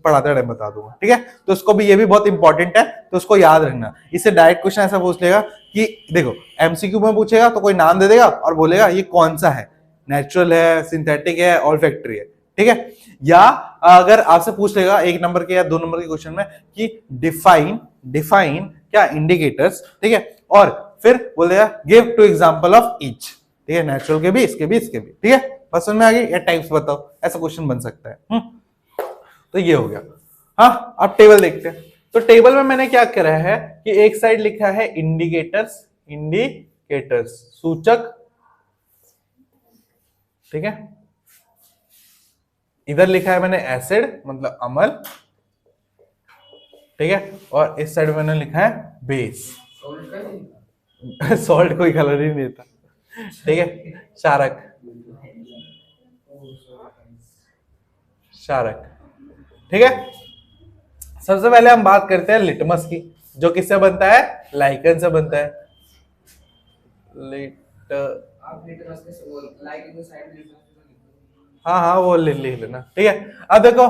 पढ़ाते टाइम बता दूंगा, ठीक है। तो उसको भी, ये भी बहुत इंपॉर्टेंट है, तो उसको याद रखना। इससे डायरेक्ट क्वेश्चन ऐसा पूछ लेगा कि देखो एमसीक्यू में पूछेगा तो कोई नाम दे देगा और बोलेगा ये कौन सा है, नेचुरल है, सिंथेटिक है, ऑल फैक्ट्री है, ठीक है। या अगर आपसे पूछ लेगा 1 नंबर के या 2 नंबर के क्वेश्चन में कि डिफाइन, डिफाइन क्या इंडिकेटर्स, ठीक है, और फिर बोलेगा गिव 2 एग्जांपल ऑफ ईच, ठीक है, नेचुरल के भी, इसके भी, इसके भी, ठीक है। बस समझ में आ गई, या टाइप्स बताओ, ऐसा क्वेश्चन बन सकता है। तो ये हो गया। हाँ, अब टेबल देखते हैं। तो टेबल में मैंने क्या करा है कि एक साइड लिखा है इंडिकेटर्स, इंडिकेटर्स सूचक, ठीक है, इधर लिखा है मैंने एसिड मतलब अम्ल, ठीक है, और इस साइड मैंने लिखा है बेस, सॉल्ट कोई कलर ही नहीं देता, ठीक है, क्षारक, क्षारक, ठीक है। सबसे पहले हम बात करते हैं लिटमस की, जो किससे बनता है, लाइकन से बनता है, आप लिटमस के वो लाइक के साइड में हाँ हाँ वो लिख लेना, ठीक है। अब देखो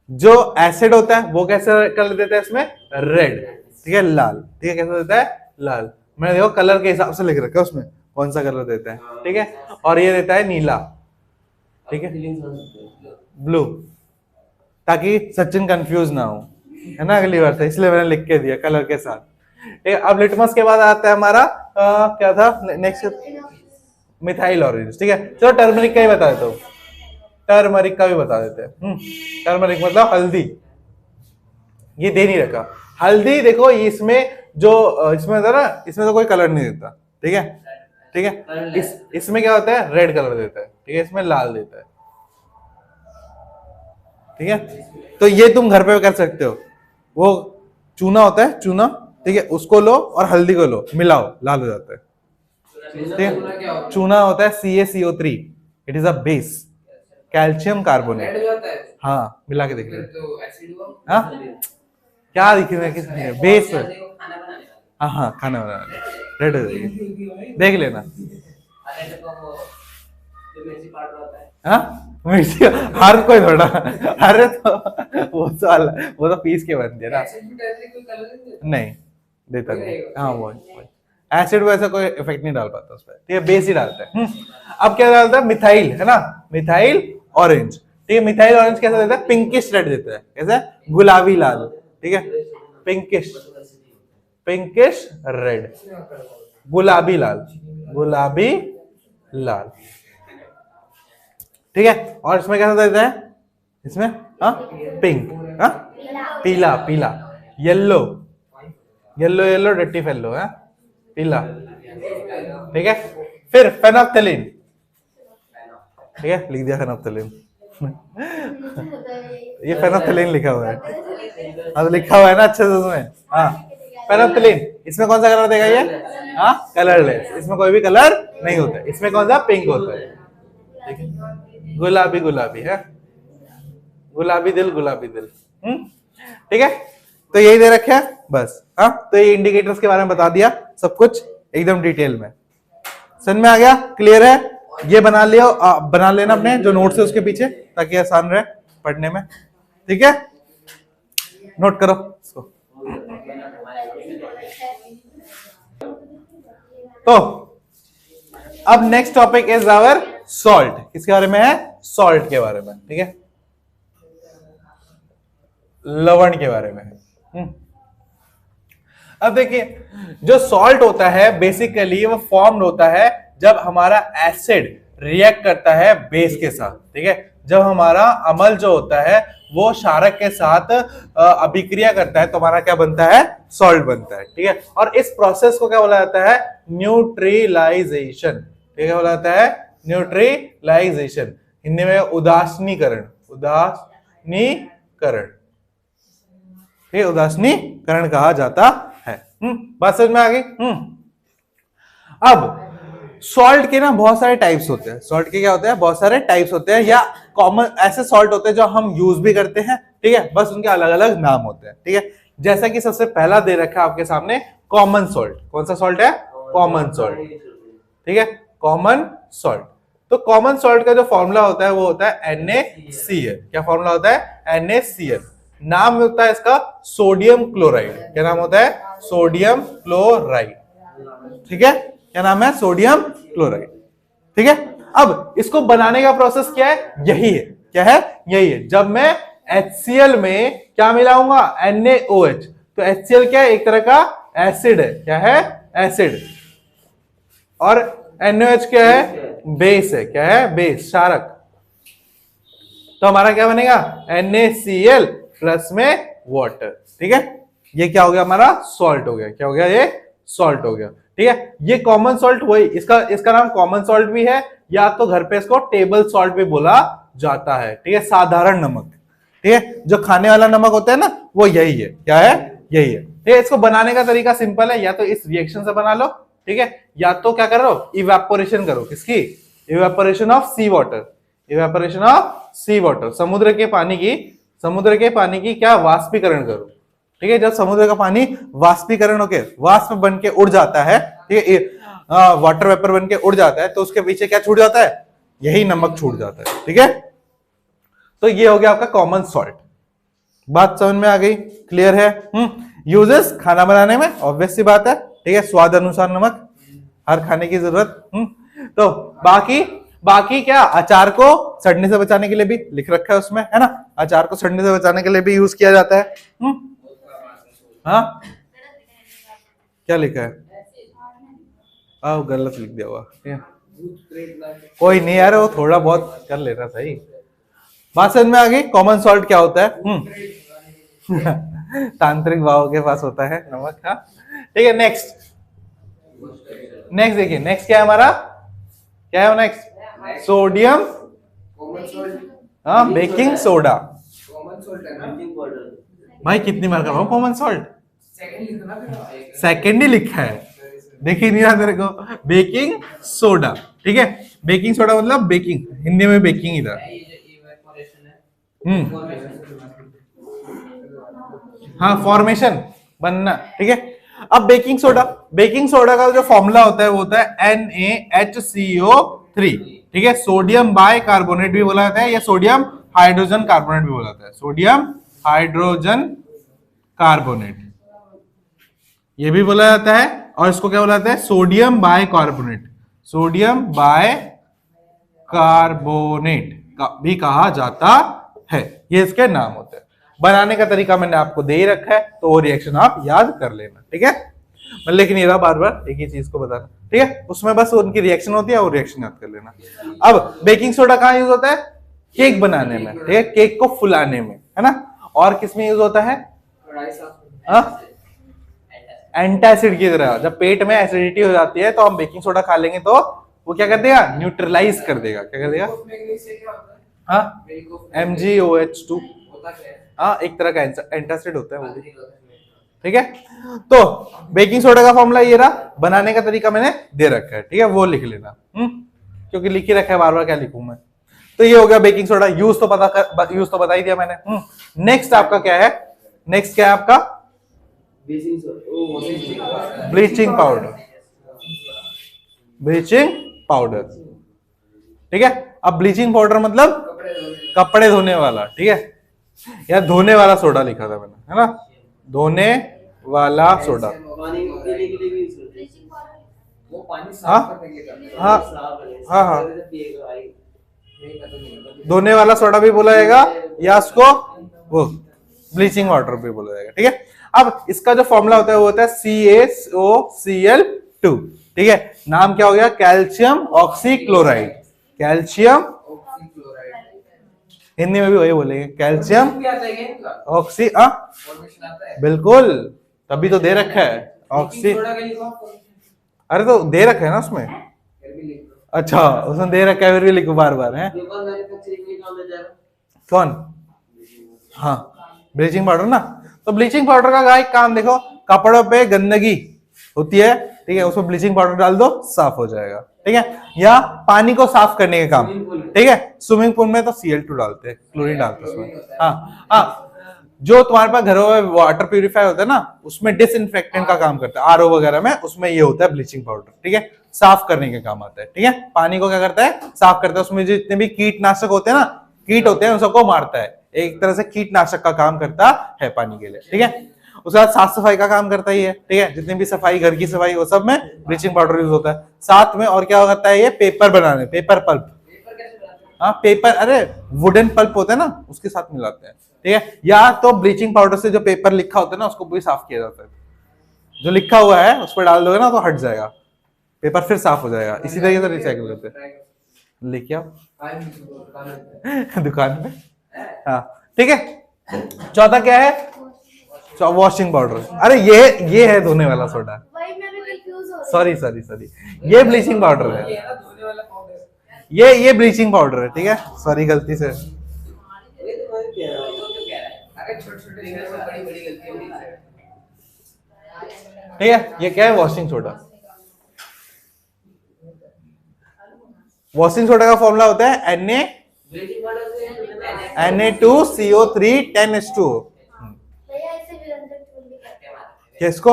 जो एसिड होता है वो कैसे कलर देता है इसमें, रेड, ठीक है, लाल, ठीक है, कैसे देता है, लाल। मैंने देखो कलर के हिसाब से लिख रखा है उसमें कौन सा कलर देता है, ठीक है, और ये देता है नीला, ठीक है, ब्लू, ताकि सचिन कंफ्यूज ना हो, है ना, अगली बार से, इसलिए मैंने लिख के दिया कलर के साथ, ठीक है। अब लिटमस के बाद आता है हमारा क्या था नेक्स्ट, मिथाइल ऑरेंज, ठीक है। चलो टर्मरिक का ही बता देता हूँ, टर्मरिक का भी बता देते हैं। टर्मरिक मतलब हल्दी, ये दे नहीं रखा, हल्दी देखो इसमें जो इसमें था ना, इसमें तो कोई कलर नहीं देता, ठीक है, ठीक है, इसमें क्या होता है, रेड कलर देता है, ठीक है, इसमें लाल देता है, ठीक है। तो ये तुम घर पे कर सकते हो, वो चूना होता है, चूना, ठीक है, उसको लो और हल्दी को लो, मिलाओ, लाल हो जाता है, ठीक है। चूना होता है CaCO3, it is a base, calcium carbonate, हाँ मिला के देख लो, हाँ क्या दिखे किसने, बेस, हाँ हाँ खाना बनाने, रेड हो जाएगी, देख लेना, हाँ मिर्ची हर कोई थोड़ा, अरे तो वो तो पीस के बनती है ना। एसिड भी डालने कोई कलर नहीं देता। नहीं देता नहीं, हाँ वो एसिड वैसा कोई इफेक्ट नहीं डाल पाता उस पर, ठीक है, बेस ही डालता है। अब क्या डालता है, मिथाइल है ना, मिथाइल ऑरेंज, ठीक है। मिथाइल ऑरेंज कैसा देता है, पिंकिश रेड देता है, कैसा, गुलाबी लाल, ठीक है, पिंकिश पिंकिश रेड, गुलाबी लाल, गुलाबी लाल, ठीक है। और इसमें कैसा देता है, इसमें हाँ पिंक, हाँ पीला पीला, येलो येलो येलो डट्टी फेलो है, पीला, ठीक है। फिर फेनोप्थेलिन, ठीक है, लिख दिया फेनोप्थेलिन। ये फेनोप्थेलिन लिखा हुआ है, हाँ तो लिखा हुआ है ना अच्छे से उसमें, हाँ फेनोप्थेलिन। इसमें कौन सा कलर देगा ये, हाँ कलरलेस, इसमें कोई भी कलर नहीं होता है, इसमें कौन सा पिंक होता है, ठीक है, गुलाबी गुलाबी है, गुलाबी दिल गुलाबी दिल, ठीक है। तो यही दे रखे है बस, हाँ तो ये इंडिकेटर्स के बारे में बता दिया सब कुछ एकदम डिटेल में, समझ में आ गया, क्लियर है। ये बना लियो, बना लेना अपने जो नोट्स है उसके पीछे, ताकि आसान रहे पढ़ने में, ठीक है, नोट करो इसको। तो अब next topic is our salt, किसके बारे में है, सॉल्ट के बारे में, ठीक है, लवण के बारे में है। अब देखिए जो सॉल्ट होता है बेसिकली वो फॉर्म होता है जब हमारा एसिड रिएक्ट करता है बेस के साथ, ठीक है, जब हमारा अम्ल जो होता है वो क्षारक के साथ अभिक्रिया करता है तो हमारा क्या बनता है, सॉल्ट बनता है, ठीक है। और इस प्रोसेस को क्या बोला जाता है, न्यूट्रलाइजेशन, ठीक है, बोला जाता है न्यूट्रलाइजेशन, हिंदी में उदासीनीकरण, उदासीनीकरण, ठीक है, उदासीनीकरण कहा जाता है। बात समझ में आ गई। अब सॉल्ट के ना बहुत सारे टाइप्स होते हैं, सॉल्ट के क्या होते हैं, बहुत सारे टाइप्स होते हैं, या कॉमन ऐसे सॉल्ट होते हैं जो हम यूज भी करते हैं, ठीक है, बस उनके अलग अलग नाम होते हैं, ठीक है। जैसा कि सबसे पहला दे रखा है आपके सामने कॉमन सॉल्ट, कौन सा सॉल्ट है, कॉमन सॉल्ट, ठीक है, कॉमन सॉल्ट। तो कॉमन सॉल्ट का जो फॉर्मूला होता है वो होता है NaCl, क्या फॉर्मूला होता है, NaCl, नाम होता है इसका सोडियम क्लोराइड, क्या नाम होता है, सोडियम क्लोराइड, ठीक है, क्या नाम है, सोडियम क्लोराइड, ठीक है। अब इसको बनाने का प्रोसेस क्या है, यही है, क्या है, यही है, जब मैं HCl में क्या मिलाऊंगा, NaOH, तो HCl क्या है, एक तरह का एसिड है, क्या है, एसिड, और NaOH क्या है, बेस है, क्या है, बेस, क्षारक, तो हमारा क्या बनेगा, NaCl प्लस में वाटर, ठीक है, ये क्या हो गया, हमारा सॉल्ट हो गया, क्या हो गया, ये सॉल्ट हो गया, ठीक है। ये कॉमन सॉल्ट वही, इसका नाम कॉमन सॉल्ट भी है, या तो घर पे इसको टेबल सॉल्ट भी बोला जाता है, ठीक है, साधारण नमक, ठीक है, जो खाने वाला नमक होता है ना वो यही है, क्या है, यही है, ठीक है। इसको बनाने का तरीका सिंपल है, या तो इस रिएक्शन से बना लो, ठीक है, या तो क्या करो, इवेपोरेशन करो, किसकी, evaporation of sea water, evaporation of sea water, समुद्र के पानी की क्या, वाष्पीकरण करो, ठीक है। जब समुद्र का पानी वाष्पीकरण होके वाष्प बन के उड़ जाता है, ठीक है, वाटर वेपर बन के उड़ जाता है, तो उसके पीछे क्या छूट जाता है, यही नमक छूट जाता है, ठीक है। तो ये हो गया आपका कॉमन सॉल्ट, बात समझ में आ गई, क्लियर है। यूजेस खाना बनाने में ऑब्वियस सी बात है, ठीक है, स्वाद अनुसार नमक, हर खाने की जरूरत। तो बाकी क्या, अचार को सड़ने से बचाने के लिए भी लिख रखा है उसमें, है ना, अचार को सड़ने से बचाने के लिए भी यूज किया जाता है। हाँ क्या लिखा है, गलत लिख दिया हुआ, कोई नहीं यार, वो थोड़ा बहुत कर लेना सही। बात समझ में आ गई, कॉमन सॉल्ट क्या होता है, तांत्रिक भाव के पास होता है नमक, हाँ, ठीक है। नेक्स्ट देखिए, नेक्स्ट क्या है हमारा, क्या है नेक्स्ट, सोडियम, हाँ बेकिंग सोडा, भाई कितनी बार कर रहा हूँ कॉमन सॉल्ट, सेकेंड ही लिखा है, देखिए नहीं रहा तेरे को, बेकिंग सोडा, ठीक है, बेकिंग सोडा मतलब बेकिंग, हिंदी में बेकिंग ही था। हाँ फॉर्मेशन बनना, ठीक है। अब बेकिंग सोडा का जो फॉर्मूला होता है वो होता है NaHCO3, ठीक है। सोडियम बाय कार्बोनेट भी बोला जाता है, या सोडियम हाइड्रोजन कार्बोनेट भी बोला जाता है, सोडियम हाइड्रोजन कार्बोनेट ये भी बोला जाता है। और इसको क्या बोला जाता है? Sodium bicarbonate, sodium bicarbonate का भी कहा जाता है। ये इसके नाम होते हैं। बनाने का तरीका मैंने आपको दे ही रखा है, तो वो रिएक्शन आप याद कर लेना, ठीक है। मैं लेकिन ये रहा बार बार एक ही चीज को बताना, ठीक है। उसमें बस उनकी रिएक्शन होती है, वो रिएक्शन याद कर लेना। अब बेकिंग सोडा कहाँ यूज होता है? केक बनाने में, ठीक है, केक को फुलाने में, है ना। और किस में यूज होता है? एंटासिड की तरह। जब पेट में एसिडिटी हो जाती है तो हम बेकिंग सोडा खा लेंगे तो वो क्या कर देगा? न्यूट्रलाइज कर देगा। क्या कर देगा? हाँ, MgOH2, हाँ, एक तरह का एंटासिड होता है वो भी, ठीक है। तो बेकिंग सोडा का फॉर्मूला ये रहा, बनाने का तरीका मैंने दे रखा है, ठीक है, वो लिख लेना। क्योंकि लिख ही रखा है, बार बार क्या लिखूं मैं। तो ये हो गया बेकिंग सोडा। यूज तो बता ही दिया मैंने। नेक्स्ट आपका क्या है? नेक्स्ट क्या है आपका? ब्लीचिंग पाउडर, ब्लीचिंग पाउडर, ठीक है। अब ब्लीचिंग पाउडर मतलब कपड़े धोने वाला, ठीक है, या धोने वाला सोडा लिखा था मैंने, है ना, धोने वाला सोडा। वो पानी हाँ साफ करने के लिए हाँ हाँ हाँ, धोने वाला सोडा भी बोला जाएगा, या उसको वो ब्लीचिंग वाटर भी बोला जाएगा, ठीक है। अब इसका जो फॉर्मूला होता है वो होता है CaCO2, ठीक है। नाम क्या हो गया? कैल्शियम ऑक्सीक्लोराइड, कैल्शियम, हिंदी में भी वही बोलेंगे, कैल्शियम ऑक्सी, बिल्कुल, तभी तो दे रखा है ऑक्सी। अरे तो दे रखा है ना उसमें। अच्छा, उसमें दे रखा है, फिर भी लिखो बार बार, है कौन? हाँ, ब्लीचिंग पाउडर ना। तो ब्लीचिंग पाउडर का एक काम देखो, कपड़ों पे गंदगी होती है, ठीक है, उसमें ब्लीचिंग पाउडर डाल दो, साफ हो जाएगा, ठीक है। या पानी को साफ करने का काम, ठीक है, स्विमिंग पूल में तो Cl2 डालते हैं, क्लोरीन डालते हैं उसमें। हाँ हाँ, जो तुम्हारे पास घरों में वाटर प्यूरिफायर होता है ना, उसमें डिसइंफेक्टेंट का काम करता है, RO वगैरह में, उसमें ये होता है ब्लीचिंग पाउडर, ठीक है, साफ करने के काम आता है, ठीक है। पानी को क्या करता है? साफ करता है। उसमें जितने भी कीटनाशक होते हैं ना, कीट होते हैं, उन सबको मारता है, एक तरह से कीटनाशक का काम करता है पानी के लिए, ठीक है। उसके बाद साफ सफाई का काम करता ही है, ठीक है, जितनी भी सफाई, घर की सफाई, वो सब में ब्लीचिंग पाउडर यूज होता है। साथ में और क्या करता है? ये पेपर बनाने, पेपर पल्प, हाँ पेपर, अरे वुडन पल्प होता है ना, उसके साथ मिलाते हैं, ठीक है। या तो ब्लीचिंग पाउडर से जो पेपर लिखा होता है ना, उसको भी साफ किया जाता है। जो लिखा हुआ है उस पर डाल दोगे ना तो हट जाएगा पेपर, फिर साफ हो जाएगा। इसी तरीके से रिसाइकिल करते हैं। लेके आओ दुकान में, हाँ, ठीक है। चौथा क्या है? Washing powder. अरे ये है धोने वाला सोडा, वही मैं भी कंफ्यूज हो रही सॉरी सॉरी सॉरी, ये ब्लीचिंग पाउडर है, ये ब्लीचिंग पाउडर है, ठीक है, सॉरी गलती से। ठीक है, ये क्या है? Washing soda. वॉशिंग सोडा का फॉर्मूला होता है Na2CO3 10H2O। भैया ऐसे विरंजक चूर्ण भी करते हैं। किसको?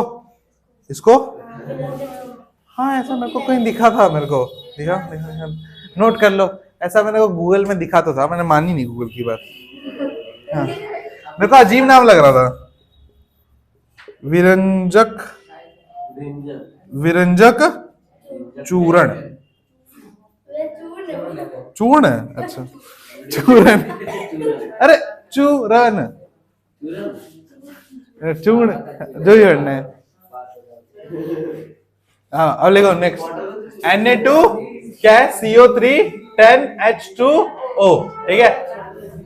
इसको? हाँ, ऐसा मेरे को कहीं दिखा था, मेरे को दिखा, नोट कर लो, ऐसा मेरे को गूगल में दिखा तो था, मैंने मानी नहीं गूगल की बात। हाँ, मेरे को अजीब नाम लग रहा था, विरंजक, विरंजक चूर्ण, वे चूर्ण चूर्ण है, अच्छा चूर्ण, अरे चूर्ण, चूर्ण जो जोड़ना है। हाँ, अब लिखो नेक्स्ट, Na2 क्या है? CO3 10H2O, ठीक है।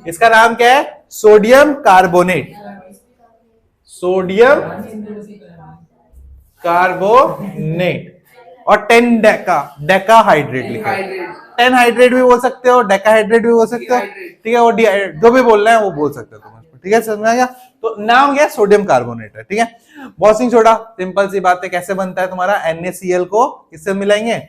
इसका नाम क्या है? सोडियम कार्बोनेट, सोडियम कार्बोनेट, और 10 डेका हाइड्रेट लिखा है। 10 हाइड्रेट भी बोल सकते हो, डेका हाइड्रेट भी बोल सकते हो, ठीक है, वो जो भी बोलना है वो बोल सकते हो तुम, ठीक है, समझ में आ गया। तो नाम क्या है? सोडियम कार्बोनेट है, ठीक है। वॉशिंग सोडा सिंपल सी बात है, कैसे बनता है तुम्हारा? NaCl को किससे मिलाएंगे?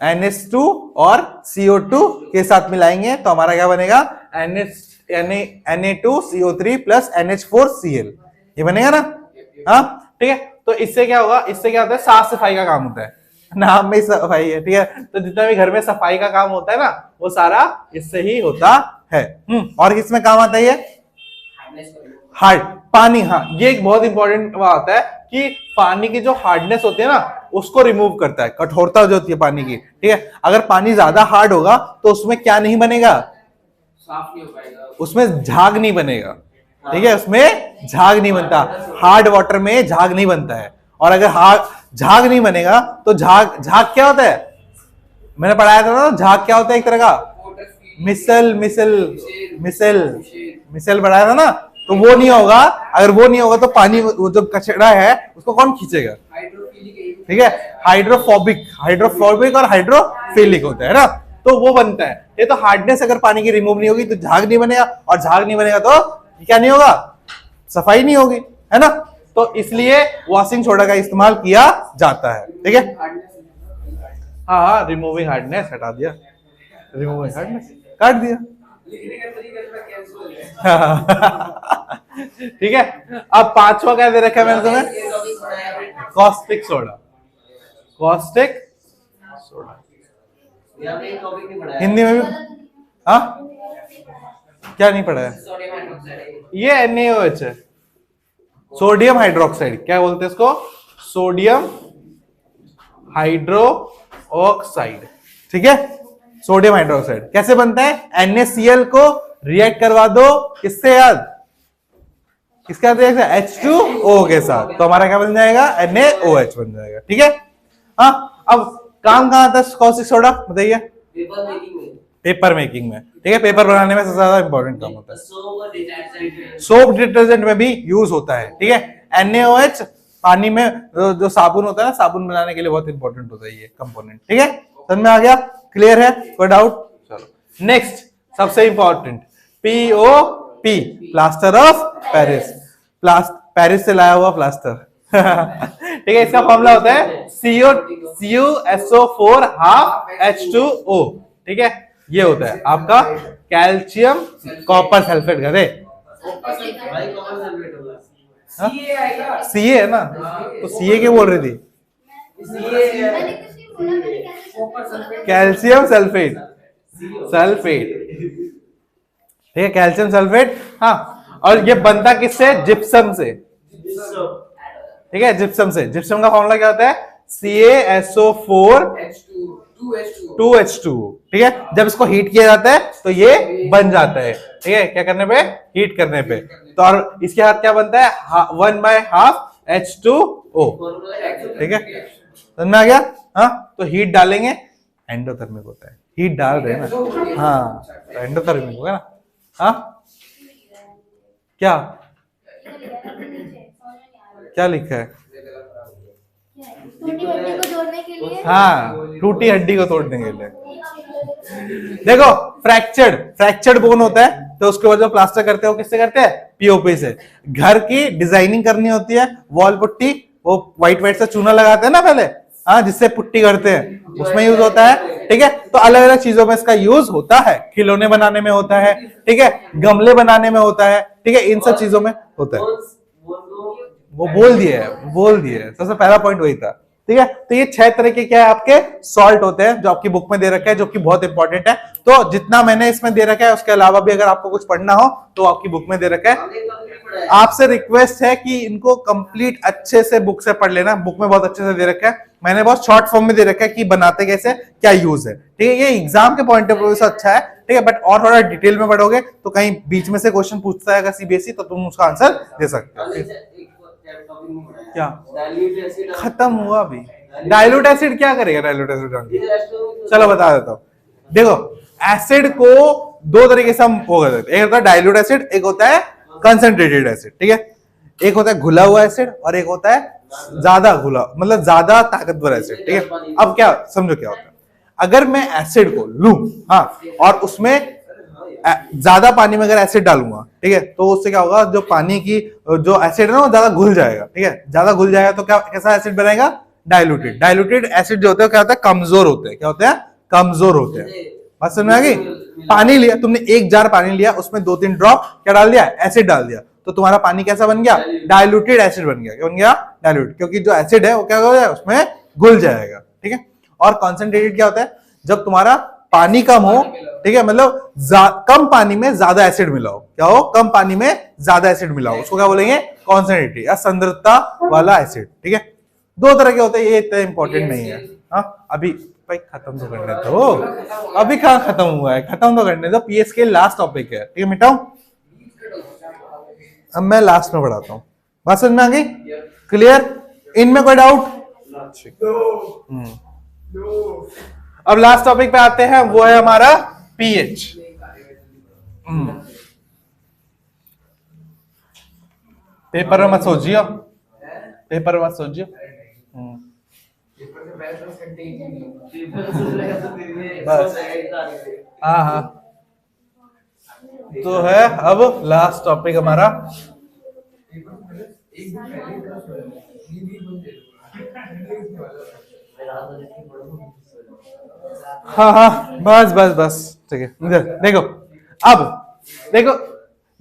NH2 और CO2 के साथ मिलाएंगे तो हमारा क्या बनेगा? Na2CO3 प्लस NH4Cl, ये बनेगा ना। हाँ, ठीक है। तो इससे क्या होगा, इससे क्या होता है, साफ सफाई का काम होता है, नाम में ही सफाई है, ठीक है। तो जितना भी घर में सफाई का काम होता है ना, वो सारा इससे ही होता है। और किसमें काम आता है ये, हार्ड पानी। हाँ, ये एक बहुत इंपॉर्टेंट बात है कि पानी की जो हार्डनेस होती है ना, उसको रिमूव करता है, कठोरता जो होती है पानी की, ठीक है। अगर पानी ज्यादा हार्ड होगा तो उसमें क्या नहीं बनेगा, साफ नहीं हो पाएगा, उसमें झाग नहीं बनेगा, ठीक है, उसमें झाग नहीं बनता। हार्ड वाटर में झाग नहीं बनता है। और अगर झाग नहीं बनेगा तो झाग क्या होता है, मैंने पढ़ाया था ना, झाग क्या होता है, एक तरह का मिसल मिसल मिसल मिसल पढ़ाया था ना। तो वो नहीं होगा, अगर वो नहीं होगा तो पानी, वो जो कचरा है उसको कौन खींचेगा, ठीक है। हाइड्रोफोबिक और हाइड्रोफिलिक होता है ना, तो वो बनता है। ये तो हार्डनेस अगर पानी की रिमूव नहीं होगी तो झाग नहीं बनेगा, और झाग नहीं बनेगा तो क्या नहीं होगा, सफाई नहीं होगी, है ना। तो इसलिए वॉशिंग सोडा का इस्तेमाल किया जाता है, ठीक है। हाँ, रिमूविंग हार्डनेस हटा दिया, रिमूविंग हार्डनेस काट दिया। ठीक है। अब पांचवा क्या दे रखा है मैंने तुम्हें, caustic soda. Caustic soda Hindi में भी, हाँ क्या नहीं पढ़ा है, ये NaOH है, सोडियम हाइड्रोक्साइड। क्या बोलते हैं इसको, सोडियम हाइड्रो ऑक्साइड, ठीक है। सोडियम हाइड्रोक्साइड कैसे बनता है, NaCl को रिएक्ट करवा दो, किससे याद, किसके साथ, H2O के साथ, तो हमारा क्या बन जाएगा, NaOH बन जाएगा, ठीक है। हाँ, अब काम कहाँ आता है कॉस्टिक सोडा, बताइए, पेपर मेकिंग में, ठीक है। पेपर बनाने में सबसे ज्यादा इंपॉर्टेंट काम होता है। सोप डिटर्जेंट में भी यूज होता है, ठीक है। NaOH पानी में जो साबुन होता है ना, साबुन बनाने के लिए बहुत इंपॉर्टेंट होता है ये कंपोनेंट, ठीक है। समझ में आ गया, क्लियर है, कोई डाउट। चलो नेक्स्ट, सबसे important POP, plaster of Paris. Paris से लाया हुआ प्लास्टर। ठीक है, इसका फॉर्मूला होता है CuSO4 हाफ H2O, ठीक है। ये होता है आपका कैल्शियम कॉपर सल्फेट, घरे CA है ना, तो CA क्या बोल रही थी, कैल्शियम सल्फेट, ठीक है, कैल्शियम सल्फेट। हाँ, और ये बनता किससे, जिप्सम से, ठीक है, जिप्सम से। जिप्सम का फॉर्मूला क्या होता है, CaSO4 2H2, ठीक है। जब इसको हीट किया जाता है तो ये बन जाता है, ठीक है, क्या करने पे, हीट करने पे। तो और इसके साथ क्या बनता है, 1/2 H2O, ठीक है, समझ में आ गया। हाँ, तो हीट डालेंगे, एंडोथर्मिक होता है, हीट डाल रहे हैं ना, हाँ, तो एंडोथर्मिक होगा ना। हाँ, क्या क्या लिखा है, टूटी हड्डी को जोड़ने के लिए, हाँ, टूटी हड्डी को तोड़ने के लिए। देखो, फ्रैक्चर्ड बोन होता है, तो उसके बाद जो प्लास्टर करते हैं वो किससे करते हैं, POP से। घर की डिजाइनिंग करनी होती है, वॉल पुट्टी, वो व्हाइट से चूना लगाते हैं ना पहले, हाँ, जिससे पुट्टी करते हैं, उसमें यूज होता है, ठीक है। तो अलग अलग चीजों में इसका यूज होता है, खिलौने बनाने में होता है, ठीक है, गमले बनाने में होता है, ठीक है, इन सब चीजों में होता है। वो बोल दिए, सबसे पहला पॉइंट वही था, ठीक है। तो ये 6 तरह के क्या है, आपके सॉल्ट होते हैं, जो आपकी बुक में दे रखा है, जो कि बहुत इंपॉर्टेंट है। तो जितना मैंने इसमें दे रखा है, उसके अलावा भी अगर आपको कुछ पढ़ना हो तो आपकी बुक में दे रखा है। आपसे रिक्वेस्ट है कि इनको कंप्लीट अच्छे से बुक से पढ़ लेना, बुक में बहुत अच्छे से दे रखा है, मैंने बहुत शॉर्ट फॉर्म में दे रखा है कि बनाते कैसे, क्या यूज है, ठीक है। ये एग्जाम के पॉइंट ऑफ व्यू से अच्छा है, ठीक है, बट और थोड़ा डिटेल में पढ़ोगे तो कहीं बीच में से क्वेश्चन पूछता है CBSE, तो तुम उसका आंसर दे सकते हो। क्या खत्म हुआ अभी, डाइल्यूट एसिड क्या करेगा, डाइल्यूट एसिड चलो बता देता हूं। देखो, एसिड को 2 तरीके से हम वो कर देते हैं, एक होता है डाइल्यूट एसिड, एक होता है कंसंट्रेटेड एसिड, ठीक है। एक होता है घुला हुआ एसिड और एक होता है ज्यादा घुला, मतलब ज्यादा ताकतवर एसिड, ठीक है। अब क्या समझो क्या होता है, अगर मैं एसिड को लूं, हाँ, और उसमें ज्यादा पानी में अगर एसिड डालूंगा, ठीक है, तो उससे क्या होगा, जो पानी की जो एसिड है ना, वो ज्यादा घुल जाएगा, ठीक है। ज्यादा घुल जाएगा तो क्या, कैसा एसिड बनेगा, डाइल्यूटेड एसिड जो होते हैं क्या होता है, कमजोर होते हैं, क्या होते हैं, कमजोर होते हैं, बात समझ में आ गई? पानी लिया तुमने, 1 जार पानी लिया, उसमें 2-3 ड्रॉप क्या डाल दिया? एसिड डाल दिया, तो तुम्हारा पानी कैसा बन गया? डाइल्यूटेड एसिड बन गया। क्या बन गया? डाइल्यूट, क्योंकि जो एसिड है वो क्या हो जाएगा? उसमें घुल जाएगा। ठीक है। और कॉन्सेंट्रेटेड क्या होता है? जब तुम्हारा पानी कम हो, ठीक है, मतलब कम पानी में ज्यादा एसिड मिला हो। क्या हो? कम पानी में ज्यादा एसिड मिला हो, उसको क्या बोलेंगे? कॉन्सेंट्रेटेड या सांद्रता वाला एसिड। ठीक है। 2 तरह के होते हैं, ये इतना इंपॉर्टेंट नहीं है। हाँ, अभी भाई खत्म तो करने दो, अभी कहाँ खत्म हुआ है? खत्म तो करने दो। पीएच के लास्ट टॉपिक है। ठीक है, मिटाऊं? अब मैं लास्ट में पढ़ाता हूँ। बात समझ में आ गई? क्लियर? इनमें कोई डाउट? अब लास्ट टॉपिक पे आते हैं, वो है हमारा पीएच। पेपर में मत सोचियो, पेपर में मत सोचियो। बस हाँ हाँ, तो है अब लास्ट टॉपिक हमारा हाँ हाँ, बस बस बस, ठीक है। इधर देखो, अब देखो,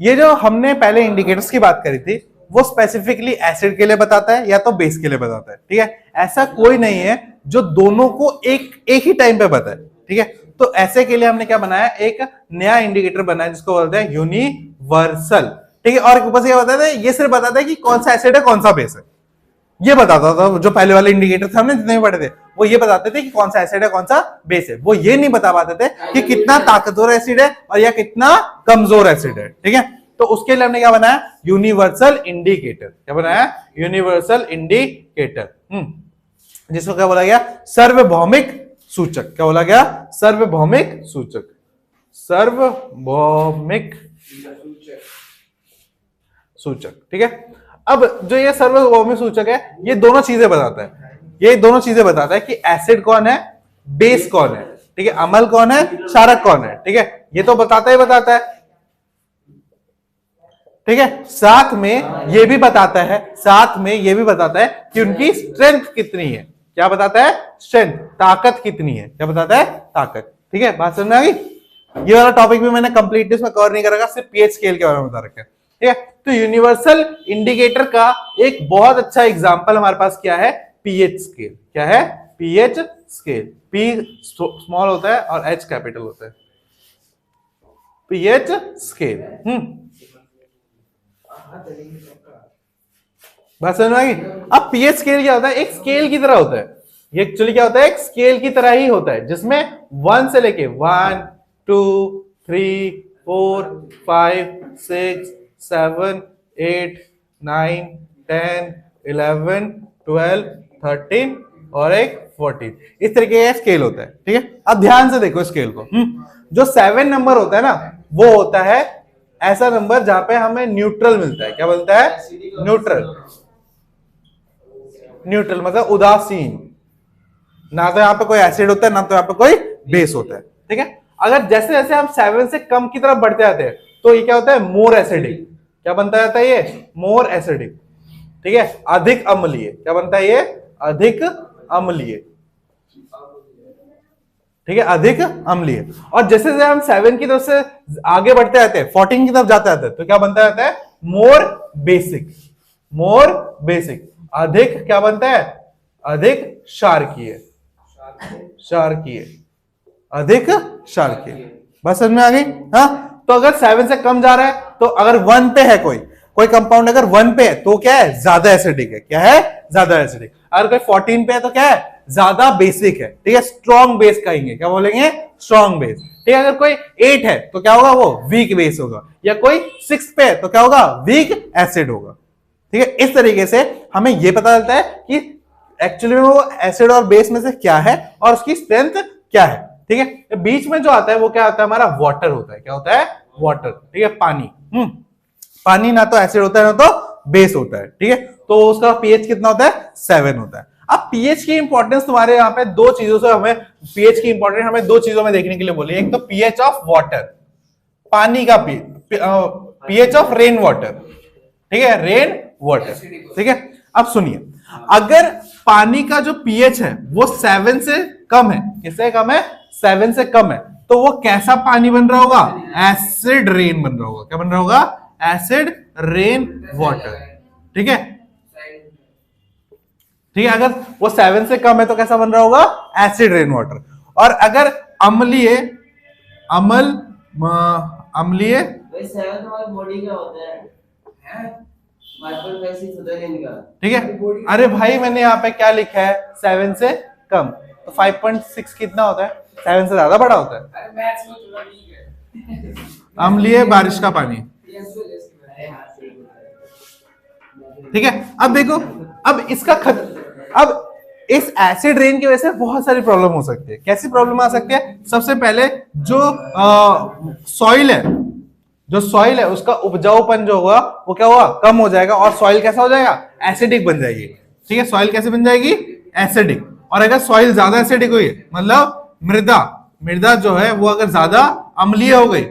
ये जो हमने पहले इंडिकेटर्स की बात करी थी, वो स्पेसिफिकली एसिड के लिए बताता है या तो बेस के लिए बताता है। ठीक है, ऐसा कोई नहीं है जो दोनों को एक ही टाइम पे बताए। ठीक है, तो ऐसे के लिए हमने क्या बनाया? एक नया इंडिकेटर बनाया जिसको बोलते हैं यूनिवर्सल। ठीक है, और ऊपर से क्या बताता है? ये सिर्फ बताता है कि कौन सा एसिड है कौन सा बेस है, ये बताता था। जो पहले वाले इंडिकेटर थे हमने जितने भी पढ़े थे, वो ये बताते थे कि कौन सा एसिड है कौन सा बेस है। वो ये नहीं बता पाते थे कि कितना ताकतवर एसिड है और या कितना कमजोर एसिड है। ठीक है, तो उसके लिए हमने क्या बनाया? Universal indicator. क्या बनाया? यूनिवर्सल इंडिकेटर, जिसको क्या बोला गया? सार्वभौमिक सूचक। क्या बोला गया? सार्वभौमिक सूचक। सार्वभौमिक सूचक। ठीक है, अब जो ये सार्वभौमिक सूचक है, ये दोनों चीजें बताता है। ये दोनों चीजें बताता है कि एसिड कौन है, बेस कौन है। ठीक है, अम्ल कौन है, क्षारक कौन है। ठीक है, ये तो बताता ही बताता है। ठीक है, साथ में ये भी बताता है, साथ में ये भी बताता है कि उनकी स्ट्रेंथ कितनी है। क्या बताता है? स्ट्रेंथ, ताकत कितनी है। क्या बताता है? ताकत। ठीक है, बात समझ में आ गई? ये वाला टॉपिक भी मैंने कंप्लीटनेस में कवर नहीं करेगा, सिर्फ पीएच स्केल के बारे में बता रखा है। ठीक है, तो यूनिवर्सल इंडिकेटर का एक बहुत अच्छा एग्जांपल हमारे पास क्या है? PH scale. क्या है? PH scale. पी स्मॉल होता है और एच कैपिटल होता है। PH scale. बात समझ में आ गई? अब पीएच स्केल क्या होता है? एक स्केल की तरह होता है। ये एक्चुअली क्या होता है? एक स्केल की तरह ही होता है, जिसमें 1 से लेके 1 2 3 4 5 6 7 8 9 10 11 12 13 और एक 14, इस तरीके का स्केल होता है। ठीक है, अब ध्यान से देखो स्केल को। जो 7 नंबर होता है ना, वो होता है ऐसा नंबर जहां पे हमें न्यूट्रल मिलता है। क्या मिलता है? न्यूट्रल। न्यूट्रल मतलब उदासीन, ना तो यहाँ पे कोई एसिड होता है ना तो यहाँ पे कोई बेस होता है। ठीक है, अगर जैसे जैसे हम 7 से कम की तरफ बढ़ते जाते हैं तो ये क्या होता है? More acidic. क्या बनता जाता है ये? More acidic. ठीक है, अधिक अम्लीय। क्या बनता है ये? अधिक अम्लीय। ठीक है, अधिक अम्लीय। और जैसे जैसे हम 7 की तरफ से आगे बढ़ते जाते हैं, 14 की तरफ जाते जाते हैं, तो क्या बनता जाता है? मोर बेसिक। मोर बेसिक। अधिक क्या बनता है? अधिक क्षारकीय। क्षारकीय, अधिक क्षारकीय। बस समझ में आ गई? हाँ, तो अगर 7 से कम जा रहा है, तो अगर 1 पे है कोई कंपाउंड अगर 1 पे है तो क्या है? ज्यादा एसिडिक है। क्या है? ज्यादा एसिडिक। अगर कोई 14 पे है तो क्या है? ज्यादा बेसिक है। ठीक है, स्ट्रॉन्ग बेस कहेंगे। क्या बोलेंगे? Strong base. ठीक है, अगर कोई 8 है तो क्या होगा? वो वीक बेस होगा। या कोई 6 पे है तो क्या होगा? वीक एसिड होगा। ठीक है, इस तरीके से हमें यह पता चलता है कि एक्चुअली में वो एसिड और बेस में से क्या है और उसकी स्ट्रेंथ क्या है। ठीक है, बीच में जो आता है वो क्या होता है? हमारा वाटर होता है। क्या होता है? वाटर। ठीक है, पानी। पानी ना तो एसिड होता है ना तो बेस होता है। ठीक है, तो उसका पीएच कितना होता है? 7 होता है। अब पीएच की इंपॉर्टेंस तुम्हारे यहाँ पे दो चीजों से हमें पीएच की इंपॉर्टेंस हमें दो चीजों में देखने के लिए बोली। एक तो पीएच ऑफ वाटर, पानी का पीएच ऑफ रेन वाटर। ठीक है, रेन वाटर। ठीक है, अब सुनिए, अगर पानी का जो पीएच है वो 7 से कम है, किससे कम है? 7 से कम है, तो वो कैसा पानी बन रहा होगा? एसिड रेन बन रहा होगा। क्या बन रहा होगा? Acid rain water. ठीक है, ठीक है। अगर वो 7 से कम है तो कैसा बन रहा होगा? Acid rain water. और अगर अम्लीय अम्लीय भाई 7 हमारी बॉडी का होता है माइक्रो बेसिस होता है इनका। ठीक है। अरे भाई मैंने यहाँ पे क्या लिखा है? 7 से कम। तो 5.6 कितना होता है? 7 से ज्यादा बड़ा होता है। अरे मैथ्स में थोड़ा वीक है। अम्लीय बारिश का पानी। ठीक है। अब देखो, अब इसका अब इस एसिड रेन की वजह से बहुत सारी प्रॉब्लम हो सकती है। कैसी प्रॉब्लम आ सकती है? सबसे पहले जो सॉइल है, जो सॉइल है उसका उपजाऊपन जो होगा वो क्या होगा? कम हो जाएगा। और सॉइल कैसा हो जाएगा? एसिडिक बन जाएगी। ठीक है, सॉइल कैसे बन जाएगी? एसिडिक। और अगर सॉइल ज्यादा एसिडिक हुई, मतलब मृदा जो है वो अगर ज्यादा अम्लीय हो गई,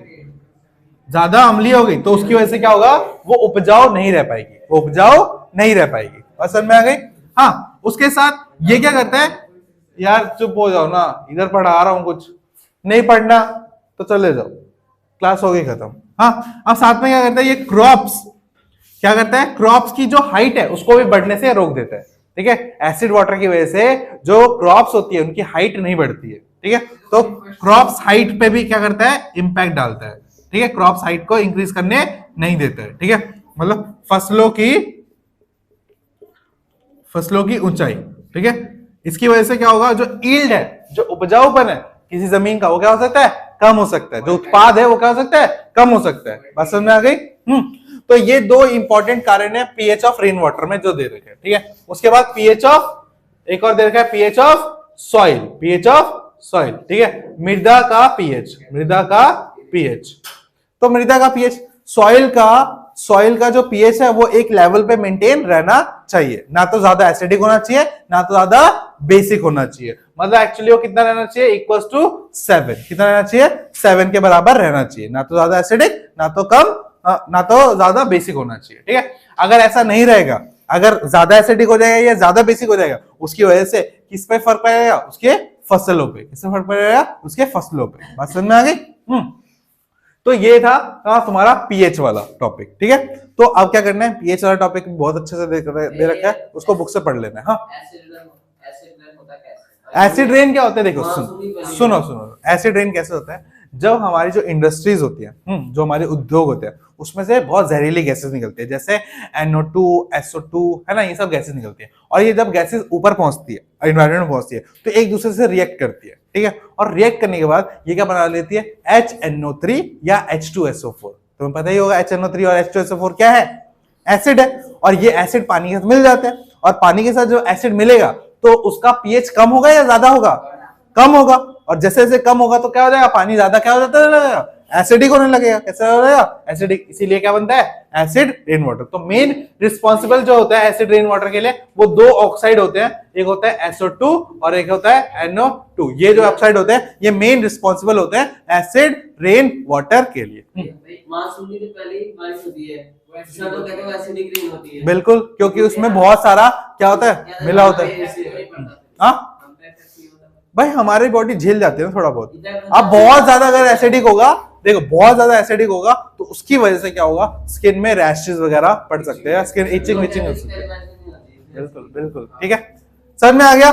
तो उसकी वजह से क्या होगा? वो उपजाऊ नहीं रह पाएगी। और समझ में आ गई? हाँ, उसके साथ ये क्या करता है? यार चुप हो जाओ ना, इधर पढ़ा रहा हूं, कुछ नहीं पढ़ना तो चले जाओ, क्लास हो गई खत्म। हाँ, अब साथ में क्या करता है? ये क्रॉप्स की जो हाइट है उसको भी बढ़ने से रोक देता है। ठीक है, एसिड वाटर की वजह से जो क्रॉप्स होती है उनकी हाइट नहीं बढ़ती है। ठीक है, तो क्रॉप्स हाइट पे भी क्या करता है? इंपैक्ट डालता है। ठीक है, क्रॉप्स हाइट को इंक्रीज करने नहीं देता है। ठीक है, मतलब फसलों की ऊंचाई। ठीक है, इसकी वजह से क्या होगा? जो ईल्ड है, जो उपजाऊपन है किसी जमीन का, वो क्या हो सकता है? कम हो सकता है। जो उत्पाद है वो क्या हो सकता है? कम हो सकता है। बात समझ में आ गई? तो ये दो इंपॉर्टेंट कारण है पीएच ऑफ रेन वाटर में जो दे रखे हैं। ठीक है, उसके बाद पीएच ऑफ एक और दे रखा है, पीएच ऑफ सॉइल। ठीक है, मृदा का पीएच। तो मृदा का पीएच, सॉइल का जो पीएच है वो एक लेवल पे मेंटेन रहना चाहिए। ना तो ज्यादा एसिडिक होना चाहिए, ना तो ज्यादा बेसिक होना चाहिए। मतलब एक्चुअली वो कितना रहना चाहिए? Equals to 7। कितना रहना चाहिए? 7 के बराबर रहना चाहिए। ना तो ज्यादा एसिडिक, ना तो कम, ना तो ज्यादा बेसिक होना चाहिए। ठीक है, अगर ऐसा नहीं रहेगा, अगर ज्यादा एसिडिक हो जाएगा या ज्यादा बेसिक हो जाएगा, उसकी वजह से किस पे फर्क पड़ेगा? उसके फसलों पे। किससे फर्क पड़ेगा? उसके फसलों पे। बात समझ में आ गई? तो ये था तुम्हारा पीएच वाला टॉपिक। ठीक है, तो अब क्या करना है? पीएच वाला टॉपिक बहुत अच्छे से दे रखा है, उसको बुक से पढ़ लेना है। हाँ, एसिड रेन क्या होता है? देखो सुनो, एसिड रेन कैसे होता है? जब हमारी जो इंडस्ट्रीज होती है, जो हमारे उद्योग होते हैं, उसमें से बहुत जहरीली गैसेस निकलती है, जैसे NO2, SO2 है ना, ये सब गैसेस निकलती है। और ये जब गैसेस ऊपर पहुंचती है, एनवायरमेंट में पहुंचती है, तो एक दूसरे से रिएक्ट करती है। ठीक है, और रिएक्ट करने के बाद ये क्या बना लेती है? HNO3 या H2SO4। तुम्हें पता ही होगा HNO3 और H2SO4 क्या है? एसिड है। और ये एसिड पानी के साथ मिल जाते हैं, और पानी के साथ जो एसिड मिलेगा तो उसका पीएच कम होगा या ज्यादा होगा? कम होगा। और जैसे जैसे कम होगा तो क्या हो जाएगा? पानी ज्यादा क्या हो जाता है? एसिडिक होने लगेगा। कैसे हो जाएगा? एसिडिक। इसीलिए क्या बनता है? Acid rain water. तो मेन रिस्पॉन्सिबल जो होता है एसिड रेन वाटर के लिए, वो दो ऑक्साइड होते हैं, एक होता है SO2 और एक होता है NO2। ये जो ऑक्साइड होते हैं ये मेन रिस्पॉन्सिबल होते हैं एसिड रेन वाटर के लिए। मानसून से पहले ही बारिश होती है, तो कहते हैं एसिडिक रेन होती है। बिल्कुल, क्योंकि उसमें बहुत सारा क्या होता है? मिला होता है। हाँ भाई, हमारी बॉडी झेल जाती है ना थोड़ा बहुत। अब बहुत ज्यादा अगर एसिडिक होगा, देखो बहुत ज्यादा एसिडिक होगा तो उसकी वजह से क्या होगा? स्किन में रैशेस वगैरह पड़ सकते हैं, स्किन इचिंग विचिंग हो सकती है। बिल्कुल। ठीक है, समझ में आ गया?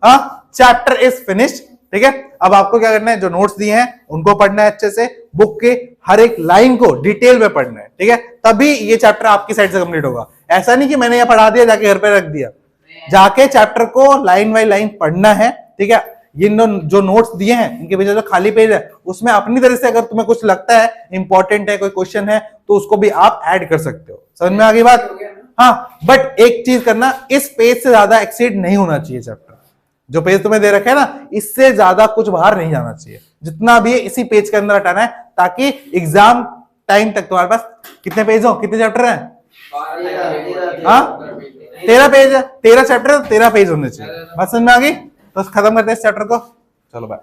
हाँ, चैप्टर इज फिनिश्ड। ठीक है, अब आपको क्या करना है? जो नोट्स दिए हैं उनको पढ़ना है अच्छे से, बुक के हर एक लाइन को डिटेल में पढ़ना है। ठीक है, तभी ये चैप्टर आपकी साइड से कंप्लीट होगा। ऐसा नहीं कि मैंने ये पढ़ा दिया जाके घर पे रख दिया, जाके चैप्टर को लाइन बाय लाइन पढ़ना है। ठीक है, ये जो नोट्स दिए हैं इनके पीछे जो खाली पेज है उसमें अपनी तरह से अगर तुम्हें कुछ लगता है इंपॉर्टेंट है, कोई क्वेश्चन है, तो उसको भी आप ऐड कर सकते हो। समझ में आ गई बात? हाँ, बट एक चीज करना, इस पेज से ज्यादा एक्सीड नहीं होना चाहिए चैप्टर। जो पेज तुम्हें दे रखा है ना, इससे ज्यादा कुछ बाहर नहीं जाना चाहिए। जितना भी है इसी पेज के अंदर हटाना है, ताकि एग्जाम टाइम तक तुम्हारे पास कितने पेज हो? कितने चैप्टर हैं? हाँ, 13 पेज है। 13 चैप्टर, 13 पेज होने चाहिए। बात समझ में आ गई? तो खत्म करते हैं इस चैप्टर को। चलो बाय।